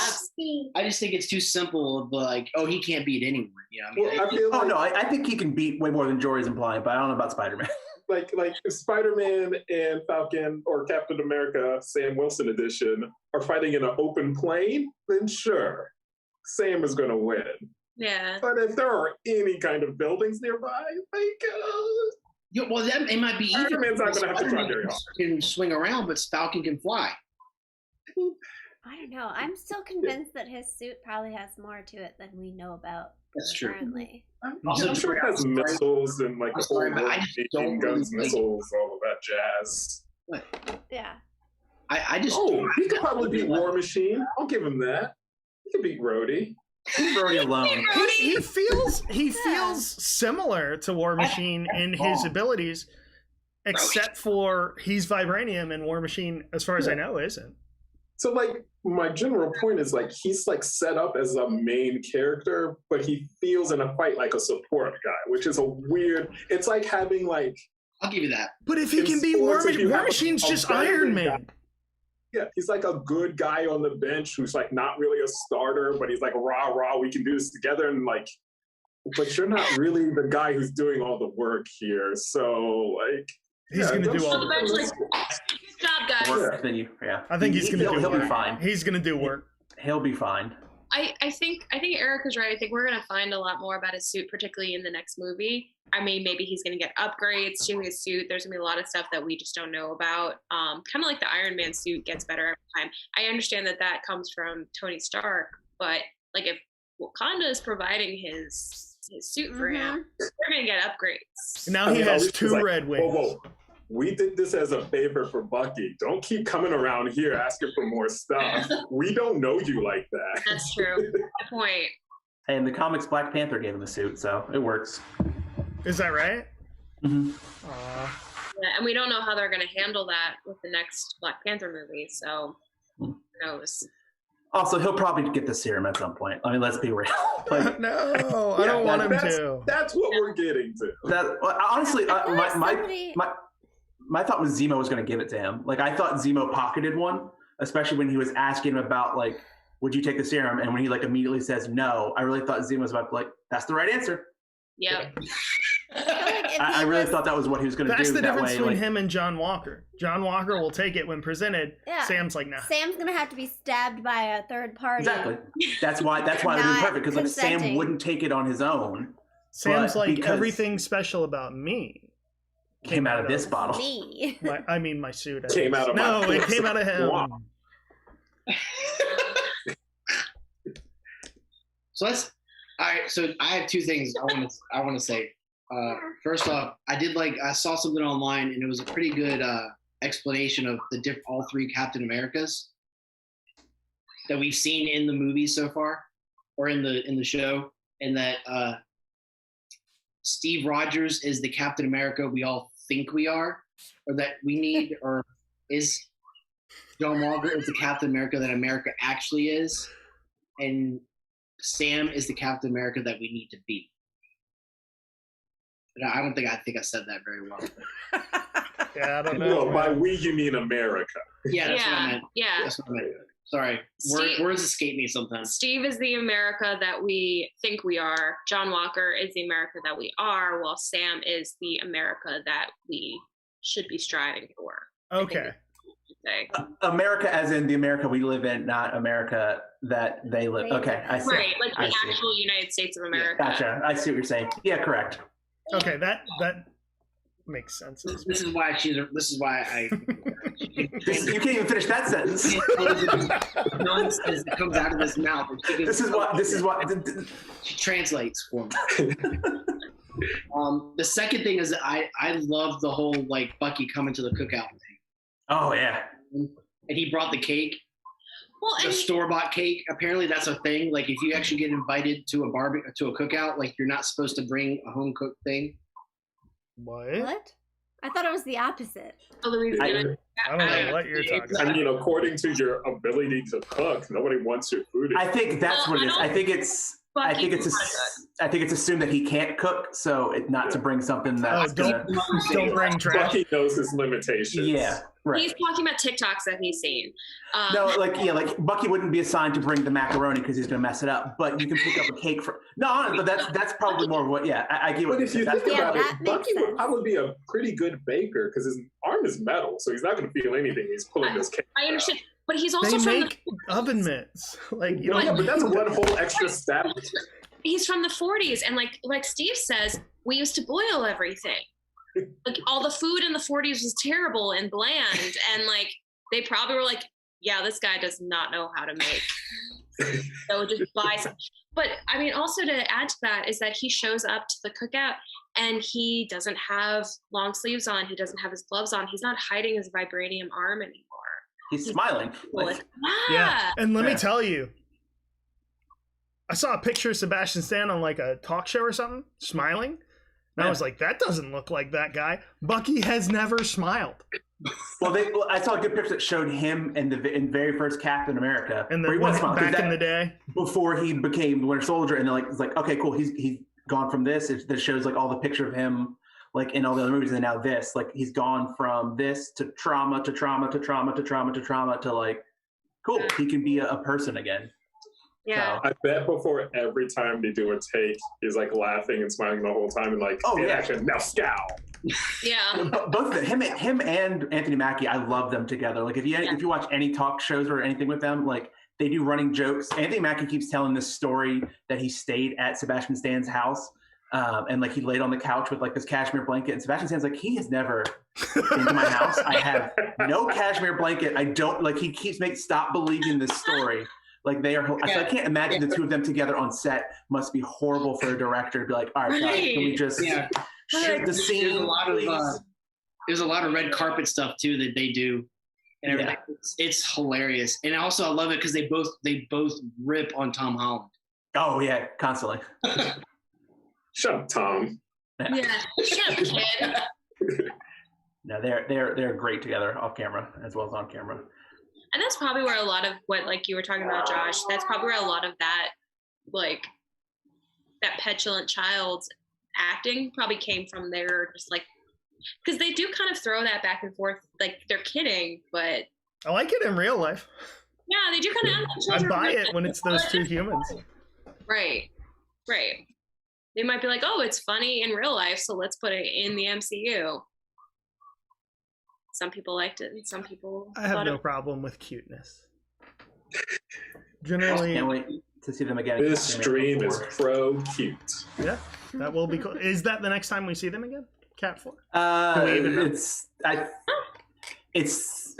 it's too simple. Of like, oh, he can't beat anyone. You know, well, I think he can beat way more than Jory's implying, but I don't know about Spider-Man. Like if Spider-Man and Falcon or Captain America, Sam Wilson edition, are fighting in an open plain, then sure, Sam is going to win. Yeah. But if there are any kind of buildings nearby, well, it might be Spider-Man's not going to have to try very hard. Can swing around, but Falcon can fly. I don't know. I'm still convinced that his suit probably has more to it than we know about. That's true. Currently. I'm sure it has missiles and like guns, missiles, all of that jazz. Yeah. I just. Oh, he could probably beat War Machine. I'll give him that. He could beat Rhodey. Rhodey alone. He feels similar to War Machine in his abilities, except for he's vibranium and War Machine, as far as I know, isn't. So like my general point is like he's like set up as a main character, but he feels in a fight like a support guy, which is a weird. It's like having like. I'll give you that. But if he can beat War Machine's just Iron Man. Yeah, he's like a good guy on the bench who's like not really a starter, but he's like rah, we can do this together, and like, but you're not really the guy who's doing all the work here. So like, he's gonna do all the work. Good job, guys. Yeah. I think he's gonna do work. He'll be fine. He's gonna do work. He'll be fine. I think Erica's right. I think we're gonna find a lot more about his suit, particularly in the next movie. I mean, maybe he's gonna get upgrades to his suit. There's gonna be a lot of stuff that we just don't know about. Kind of like the Iron Man suit gets better every time. I understand that comes from Tony Stark, but like if Wakanda is providing his suit for him, they're gonna get upgrades. Now he has two red wings. Whoa. We did this as a favor for Bucky. Don't keep coming around here asking for more stuff. We don't know you like that. That's true. Good point. Hey, in the comics, Black Panther gave him a suit, so it works. Is that right? Mm-hmm. Yeah, and we don't know how they're going to handle that with the next Black Panther movie, so who knows? Also, he'll probably get the serum at some point. I mean, let's be real. Like, no, I don't want him to. That's what we're getting to. Honestly, my thought was Zemo was going to give it to him. Like, I thought Zemo pocketed one, especially when he was asking him about, like, would you take the serum? And when he, like, immediately says no, I really thought Zemo was about to, like, that's the right answer. Yep. I really thought that was what he was going to do. That's the difference between him and John Walker. John Walker will take it when presented. Yeah. Sam's like, nah. Sam's going to have to be stabbed by a third party. Exactly. That's why it would be perfect, because, like, Sam wouldn't take it on his own. Sam's like, everything special about me came out of this bottle. Me. I mean, my suit. Came out of no, it came out of him. Wow. So all right. So I have two things I want to say. First off, I saw something online, and it was a pretty good explanation of all three Captain Americas that we've seen in the movies so far, or in the show, and that Steve Rogers is the Captain America we all think we are, or that we need, or is John Walker is the Captain America that America actually is, and Sam is the Captain America that we need to be. But I think I said that very well. Yeah, I don't know. Well, by we you mean America. Yeah, that's what I meant. Yeah. That's what I meant. Sorry, words escape me sometimes. Steve is the America that we think we are. John Walker is the America that we are, while Sam is the America that we should be striving for. Okay. America as in the America we live in, not America that they live. Okay, I see. Right, like the actual United States of America. Gotcha. I see what you're saying. Yeah, correct. Okay, that makes sense. This is why I. You can't even finish that sentence. Nonsense that comes out of his mouth. This is what she translates for me. The second thing is that I love the whole like Bucky coming to the cookout thing. Oh yeah. And he brought the cake. Well, the store-bought cake. Apparently, that's a thing. Like, if you actually get invited to a cookout, like you're not supposed to bring a home-cooked thing. What? I thought it was the opposite. Oh, Louisiana. I don't know what you're talking about. I mean, according to your ability to cook, nobody wants your food. I think that's what it is. I think it's assumed that he can't cook, so not to bring something that's don't bring trash. Bucky knows his limitations. Yeah, right. He's talking about TikToks that he's seen. No, like Bucky wouldn't be assigned to bring the macaroni because he's going to mess it up. But you can pick up a cake for but that's probably more of what. Yeah, I get what. But if you think about it, Bucky would probably be a pretty good baker because his arm is metal, so he's not going to feel anything. He's pulling this cake. I understand, but he's also they make oven mitts. Like you know, yeah, but that's one whole extra step. He's from the 40s, and like Steve says, we used to boil everything. Like all the food in the 40s was terrible and bland, and like they probably were like, yeah, this guy does not know how to make. So just buy some. But I mean, also to add to that is that he shows up to the cookout and he doesn't have long sleeves on. He doesn't have his gloves on. He's not hiding his vibranium arm anymore. He's smiling. Yeah, and let me tell you, I saw a picture of Sebastian Stan on like a talk show or something, smiling. And I was like, that doesn't look like that guy. Bucky has never smiled. Well, I saw a good picture that showed him in the very first Captain America. And back in the day. Before he became the Winter Soldier. And it's like, okay, cool. He's gone from this. That shows like all the picture of him like in all the other movies. And now this, like he's gone from this to trauma to trauma to trauma to trauma to trauma to like, cool, he can be a person again. Yeah. So, I bet before every time they do a take, he's like laughing and smiling the whole time and like, action, now scowl. Yeah. Both of them, him and Anthony Mackie, I love them together. Like if you watch any talk shows or anything with them, like they do running jokes. Anthony Mackie keeps telling this story that he stayed at Sebastian Stan's house. And like he laid on the couch with like this cashmere blanket, and Sebastian Stan's like, he has never been to my house. I have no cashmere blanket. I don't like. He keeps stop believing this story. Like they are. So I can't imagine the two of them together on set must be horrible for a director to be like, all right, guys, can we just shoot the scene? There's a lot of red carpet stuff too that they do, and everything. Yeah. It's hilarious, and also I love it because they both rip on Tom Holland. Oh yeah, constantly. Shut up, Tom. Yeah, shut up, kid. No, they're great together off camera as well as on camera. And that's probably where a lot of what, like you were talking about, Josh, that's probably where a lot of that, like, that petulant child's acting probably came from there, just like, because they do kind of throw that back and forth, like, they're kidding, but. I like it in real life. Yeah, they do kind of. I buy it when it's those two humans. Right. They might be like, oh, it's funny in real life, so let's put it in the MCU. Some people liked it, and some people. I have no problem with cuteness. Generally, can't wait to see them again. This stream is pro cute. Yeah, that will be cool. Is that the next time we see them again? Cat 4. I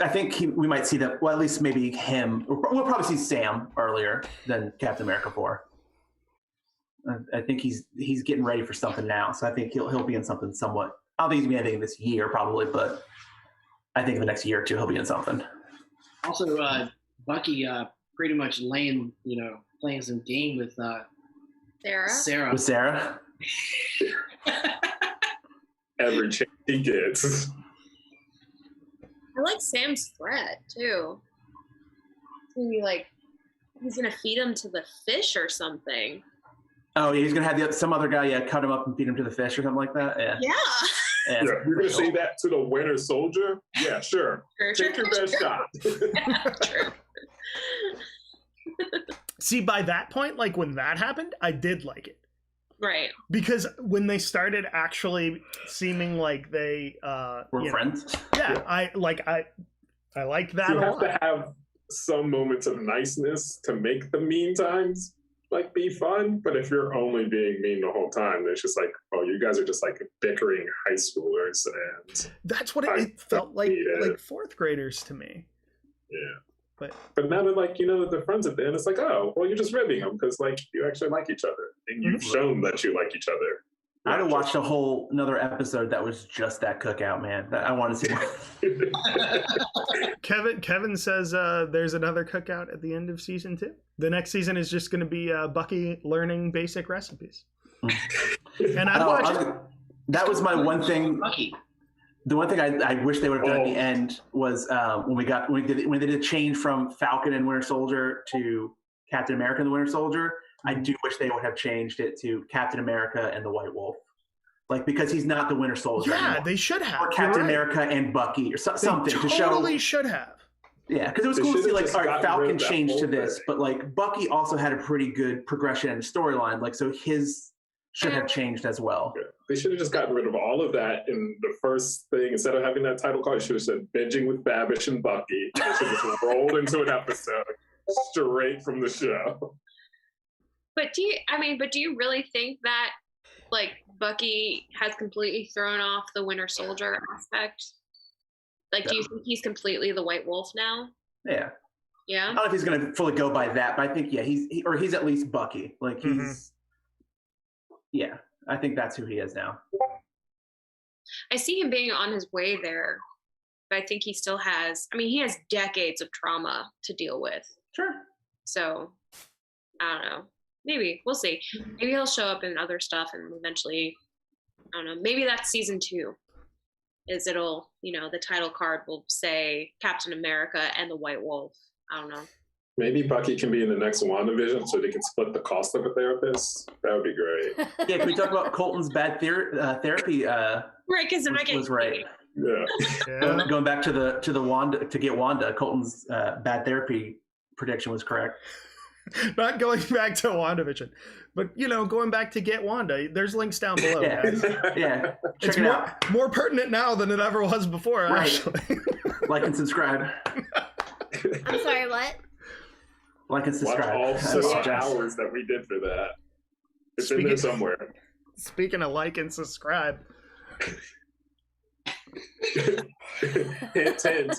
think we might see them. Well, at least maybe him. We'll probably see Sam earlier than Captain America 4. I think he's getting ready for something now, so I think he'll be in something somewhat. I don't think he's gonna be anything this year probably, but. I think in the next year or two he'll be in something. Also, Bucky pretty much playing some game with Sarah. With Sarah? Every chance he gets. I like Sam's threat too. He's gonna feed him to the fish or something. Oh, yeah, he's gonna have some other guy, cut him up and feed him to the fish or something like that. Yeah. Yeah, you're gonna say that to the Winter Soldier? Yeah, sure. Take your best shot. True. See, by that point, like when that happened, I did like it. Right. Because when they started actually seeming like they were friends. Yeah, I liked that. You have to have some moments of niceness to make the mean times like be fun, but if you're only being mean the whole time, it's just like, oh, you guys are just like bickering high schoolers, and that's what it felt like fourth graders to me. Yeah, but now they're like, they're friends at the end. It's like, oh, well, you're just ribbing them because like you actually like each other, and you've shown that you like each other. I'd have watched another episode that was just that cookout, man. I want to see. Kevin says there's another cookout at the end of season 2. The next season is just going to be Bucky learning basic recipes. And I'd watch it. That was my one thing The one thing I wish they would have done at the end was when they did a change from Falcon and Winter Soldier to Captain America and the Winter Soldier. I do wish they would have changed it to Captain America and the White Wolf, like because he's not the Winter Soldier. Yeah, anymore. they should have. Or Captain America and Bucky or something to show. Totally should have. Yeah, because it was cool to see like, all right, Falcon changed to this, but like Bucky also had a pretty good progression and storyline, like so his should have changed as well. Yeah. They should have just gotten rid of all of that in the first thing. Instead of having that title card, you should have said Binging with Babish and Bucky. They should have just rolled into an episode straight from the show. But do you really think that like Bucky has completely thrown off the Winter Soldier aspect? Like, do you think he's completely the White Wolf now? Yeah. Yeah. I don't know if he's going to fully go by that, but I think he's at least Bucky. Like he's yeah. I think that's who he is now. I see him being on his way there, but I think he still has. I mean, he has decades of trauma to deal with. Sure. So I don't know. Maybe we'll see. Maybe he'll show up in other stuff, and eventually, I don't know. Maybe that's season 2. Is it'll the title card will say Captain America and the White Wolf. I don't know. Maybe Bucky can be in the next WandaVision so they can split the cost of a therapist. That would be great. Yeah, can we talk about Colton's bad therapy? Right, because was right. Yeah. Going back to the Wanda to get Wanda, Colton's bad therapy prediction was correct. Not going back to WandaVision, but going back to get Wanda. There's links down below, guys. Yeah. It's more pertinent now than it ever was before, right. actually. Like and subscribe. I'm sorry, what? Like and subscribe. Watch all 6 hours that we did for that. It's in there somewhere. Speaking of like and subscribe. Hint, hint.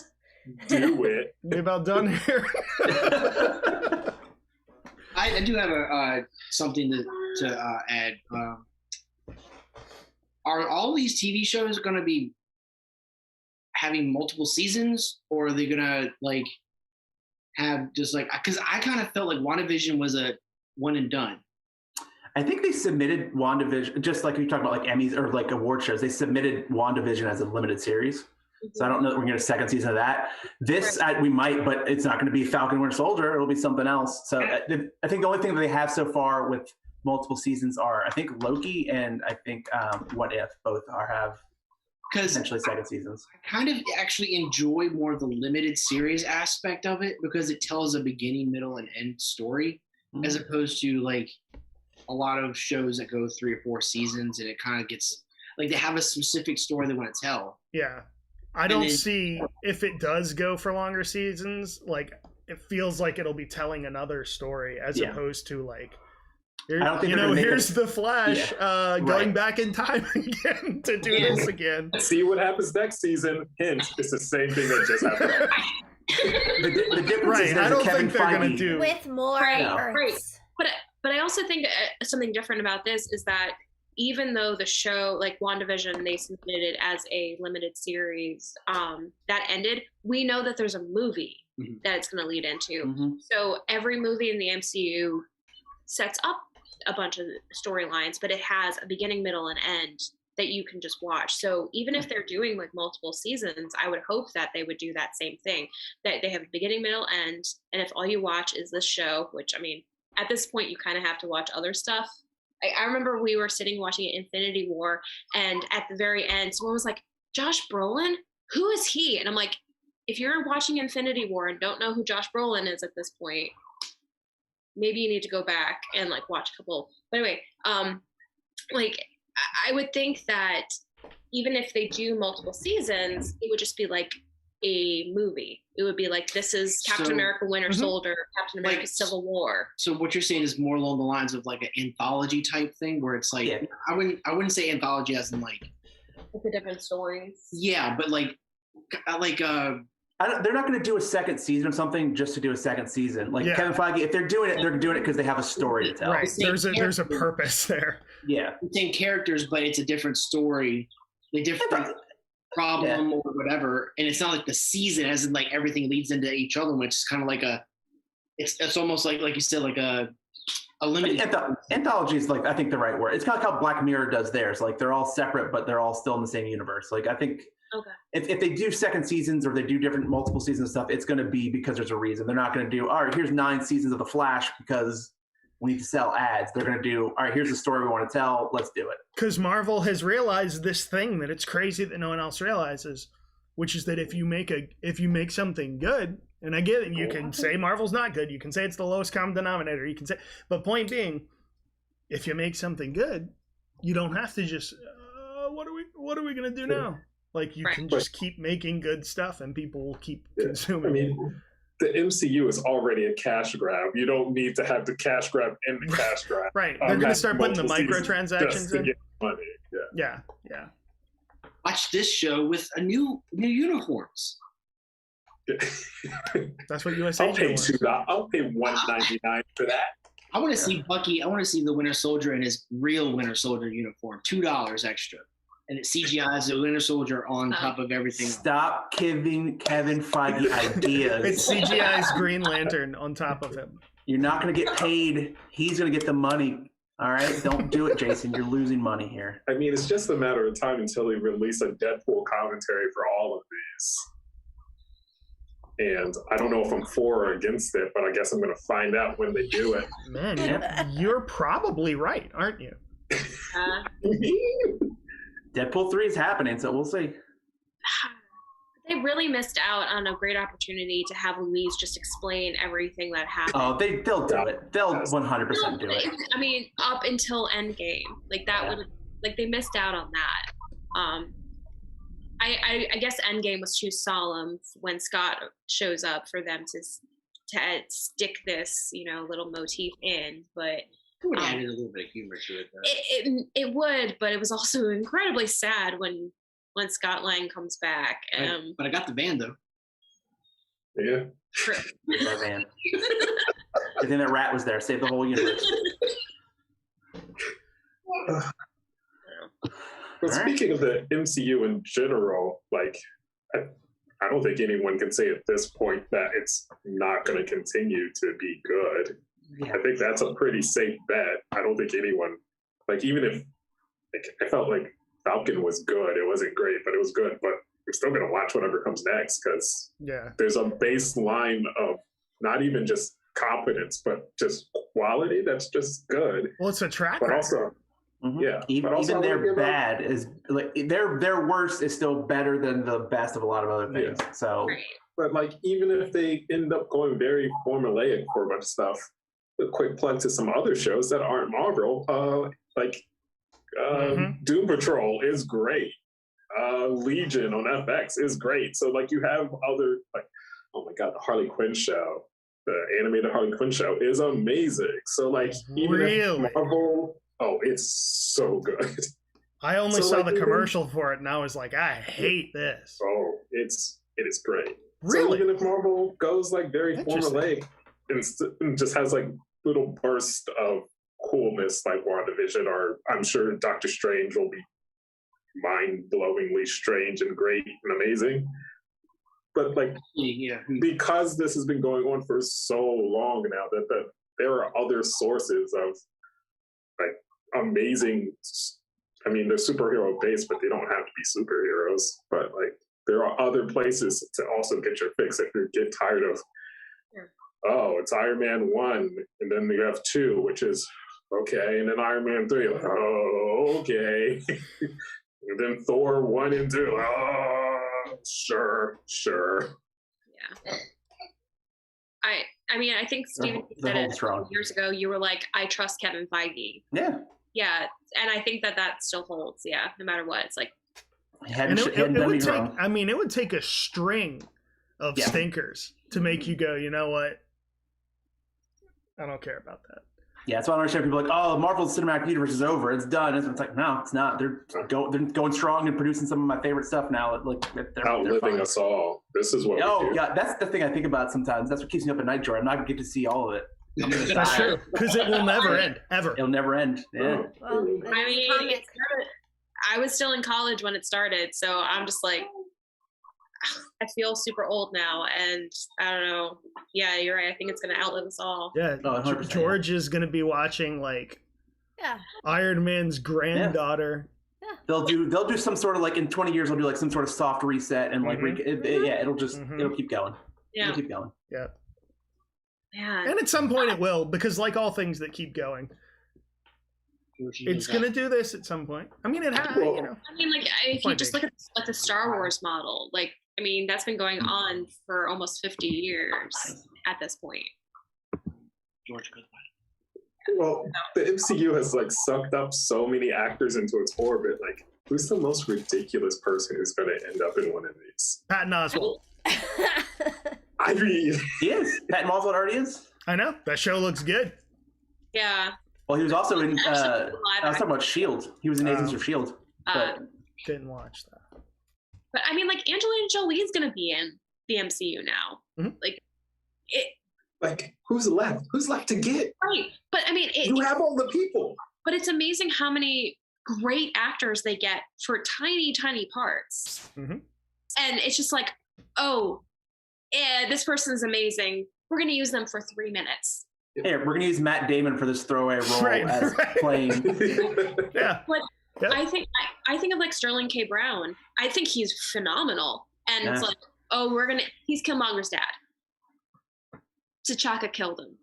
Do it. We about done here. I do have something to add. Are all these TV shows going to be having multiple seasons, or are they going to like have just like? Because I kind of felt like WandaVision was a one and done. I think they submitted WandaVision, just like we talked about like Emmys or like award shows, they submitted WandaVision as a limited series. So I don't know that we're going to get a second season of that. This, we might, but it's not going to be Falcon Winter Soldier. It'll be something else. So I think the only thing that they have so far with multiple seasons are, I think, Loki and I think What If both have essentially second seasons. I kind of actually enjoy more of the limited series aspect of it because it tells a beginning, middle, and end story as opposed to like a lot of shows that go 3 or 4 seasons and it kind of gets like they have a specific story they want to tell. Yeah. I don't see if it does go for longer seasons, like it feels like it'll be telling another story as opposed to like, here's the Flash going back in time again to do this again. See what happens next season. Hint, it's the same thing that just happened. the difference is I don't think they're going to do with more Earths. But I also think something different about this is that even though the show, like WandaVision, they submitted it as a limited series that ended, we know that there's a movie that it's going to lead into. So every movie in the MCU sets up a bunch of storylines, but it has a beginning, middle, and end that you can just watch. So even if they're doing like multiple seasons, I would hope that they would do that same thing, that they have a beginning, middle, end. And if all you watch is this show, which I mean, at this point, you kind of have to watch other stuff. I remember we were sitting watching Infinity War, and at the very end, someone was like, Josh Brolin? Who is he? And I'm like, if you're watching Infinity War and don't know who Josh Brolin is at this point, maybe you need to go back and like watch a couple. But anyway, like I would think that even if they do multiple seasons, it would just be like a movie. It would be like, this is Captain America Winter Soldier, Captain America Civil War. So what you're saying is more along the lines of like an anthology type thing where it's like I wouldn't say anthology as in like the different stories. Yeah, but like they're not going to do a second season of something just to do a second season. Like Kevin Feige, if they're doing it because they have a story to tell. Right. There's a purpose there. Yeah. The same characters, but it's a different story. The different problem or whatever. And it's not like the season as in like everything leads into each other, which is kind of like it's almost like you said, like a limited anthology is like, I think the right word. It's kind of like how Black Mirror does theirs. Like they're all separate, but they're all still in the same universe. Like I think Okay. If they do second seasons or they do different multiple seasons stuff, it's going to be because there's a reason. They're not going to do, all right, here's 9 seasons of The Flash because we need to sell ads. They're going to do, all right, here's the story we want to tell. Let's do it. Because Marvel has realized this thing that it's crazy that no one else realizes, which is that if you make something good, and I get it, you can say Marvel's not good, you can say it's the lowest common denominator, you can say, but point being, if you make something good, you don't have to just what are we gonna do now? Like you can just keep making good stuff and people will keep consuming. I mean, the MCU is already a cash grab. You don't need to have the cash grab in the cash grab. Right. They're gonna start putting the microtransactions in. Get money. Yeah. Watch this show with a new uniforms. That's what USA I'll pay was. $2. I'll pay $1.99 for that. I want to see Bucky. I want to see the Winter Soldier in his real Winter Soldier uniform. $2 extra, and it CGI's the Winter Soldier on top of everything. Stop giving Kevin Feige ideas. It's CGI's Green Lantern on top of him. You're not going to get paid. He's going to get the money. All right? Don't do it, Jason. You're losing money here. I mean, it's just a matter of time until they release a Deadpool commentary for all of these. And I don't know if I'm for or against it, but I guess I'm going to find out when they do it. Man, you're probably right, aren't you? Deadpool 3 is happening, so we'll see. They really missed out on a great opportunity to have Louise just explain everything that happened. Oh, they'll do it. They'll 100% do it. I mean, up until Endgame, like that would, like they missed out on that. I guess Endgame was too solemn when Scott shows up for them to stick this, little motif in, but It would have added a little bit of humor to it, though. it would, but it was also incredibly sad when Scott Lang comes back. But I got the band though. Yeah. That van. I think that rat was there. Save the whole universe. But speaking of the MCU in general, like, I don't think anyone can say at this point that it's not going to continue to be good. Yeah. I think that's a pretty safe bet. I don't think anyone, like, even if, like, I felt like Falcon was good. It wasn't great, but it was good. But we're still going to watch whatever comes next because there's a baseline of not even just competence, but just quality that's just good. Well, it's a track but record. Also, yeah, even their bad is like their worst is still better than the best of a lot of other things. Yeah. So, but like even if they end up going very formulaic for a bunch of stuff, a quick plug to some other shows that aren't Marvel, Doom Patrol is great. Legion on FX is great. So like you have other like, oh my god, the Harley Quinn show, the animated Harley Quinn show is amazing. So like even if Marvel. Oh, it's so good. I only saw the commercial for it, and I was like, I hate this. Oh, it is great. Really? So even if Marvel goes like very formulaic and just has like little bursts of coolness like WandaVision, or I'm sure Doctor Strange will be mind-blowingly strange and great and amazing. But like, because this has been going on for so long now, that there are other sources of like amazing, I mean, they're superhero based, but they don't have to be superheroes. But like, there are other places to also get your fix if you get tired of, oh, it's Iron Man 1, and then you have 2, which is okay, and then Iron Man 3, like, oh, okay. And then Thor 1 and 2, oh, sure. Yeah. I mean, I think Steven said it years ago. You were like, I trust Kevin Feige. Yeah. Yeah, and I think that still holds. Yeah, no matter what, it's like. It would take a string of stinkers to make you go, you know what? I don't care about that. Yeah, that's why I don't understand people like, oh, Marvel's Cinematic Universe is over. It's done. It's like, no, it's not. They're going strong and producing some of my favorite stuff now. They're outliving us all. This is what we do. Yeah, that's the thing I think about sometimes. That's what keeps me up at night, Jordan. I'm not going to get to see all of it. That's true, because it will never end, ever. It'll never end. Yeah. Well, I mean, I was still in college when it started, so I'm just like, I feel super old now, and I don't know. Yeah, you're right. I think it's going to outlive us all. Yeah, George is going to be watching Iron Man's granddaughter They'll do some sort of like in 20 years they'll do like some sort of soft reset and like it'll keep going. Yeah. It'll keep going. Yeah. Yeah. And at some point it will, because like all things that keep going, it's gonna do this at some point. I mean, it has. You know. I mean, like if you just look at like the Star Wars model, like I mean, that's been going on for almost 50 years at this point. George Goodwin. Well, the MCU has like sucked up so many actors into its orbit. Like, who's the most ridiculous person who's going to end up in one of these? Patton Oswalt. I mean, He is. Patton Oswalt already is. I know that show looks good. Yeah. Well, he was also in. I was talking about Shield. He was in Agents of Shield. But Didn't watch that. But I mean, like Angelina Jolie's gonna be in the MCU now. Mhm. Like it. like, who's left? Who's left to get? Right. But I mean, You have all the people. But it's amazing how many great actors they get for tiny, tiny parts. Mhm. And it's just like, oh, this person's amazing. We're gonna use them for 3 minutes. hey, we're gonna use Matt Damon for this throwaway role as playing. Yeah. But Yep. I think of like Sterling K. Brown. I think he's phenomenal. And it's Yeah. like, oh, he's Killmonger's dad. T'Chaka killed him.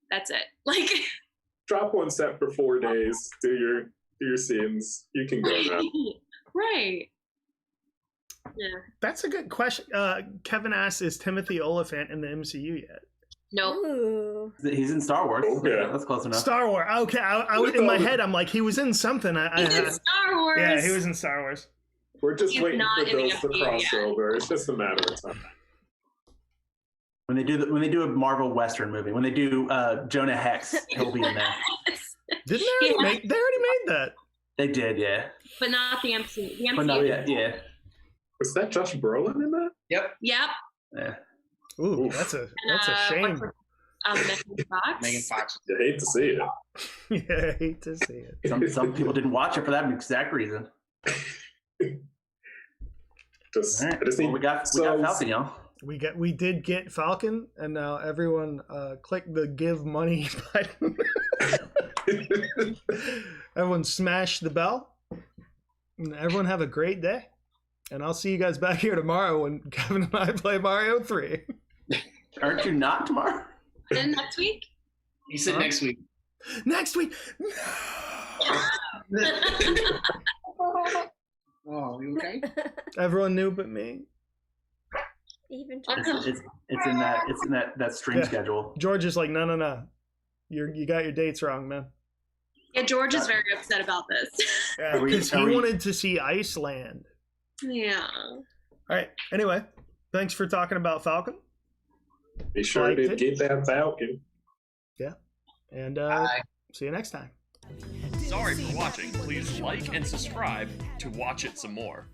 That's it. Like Drop one set for 4 days. Do your scenes. You can go now. Right. Yeah. That's a good question. Kevin asks, is Timothy Olyphant in the MCU yet? Nope. Ooh. He's in Star Wars. Okay. That's close enough. Star Wars. Okay, I in my head, I'm like, he was in something. He's in Star Wars. Yeah, he was in Star Wars. We're just He's waiting not for in the those to MCU cross yet. over. It's just a matter of time. When they do a Marvel Western movie, when they do Jonah Hex, he'll be in there. Didn't they already make? They already made that. They did, yeah. But not the MCU. The MCU. But not yet, yeah. Was that Josh Brolin in that? Yep. Yep. Yeah. Ooh, that's a shame. Megan Fox. Megan Fox. You hate to see it. Yeah, I hate to see it. Some people didn't watch it for that exact reason. Just, All right. I just Well, need we got Falcon, y'all. We did get Falcon, and now everyone click the give money button. Everyone smash the bell. And everyone have a great day. And I'll see you guys back here tomorrow when Kevin and I play Mario 3. Aren't you not tomorrow? And next week. He said next week. Next week. Oh, you okay? Everyone knew but me. Even It's in that stream schedule. George is like, no. You got your dates wrong, man. Yeah, George is very upset about this. Yeah, because he wanted to see Iceland. Yeah. All right. Anyway, thanks for talking about Falcon. Be sure to get that Falcon. Yeah. And see you next time. Sorry for watching. Please like and subscribe to watch it some more.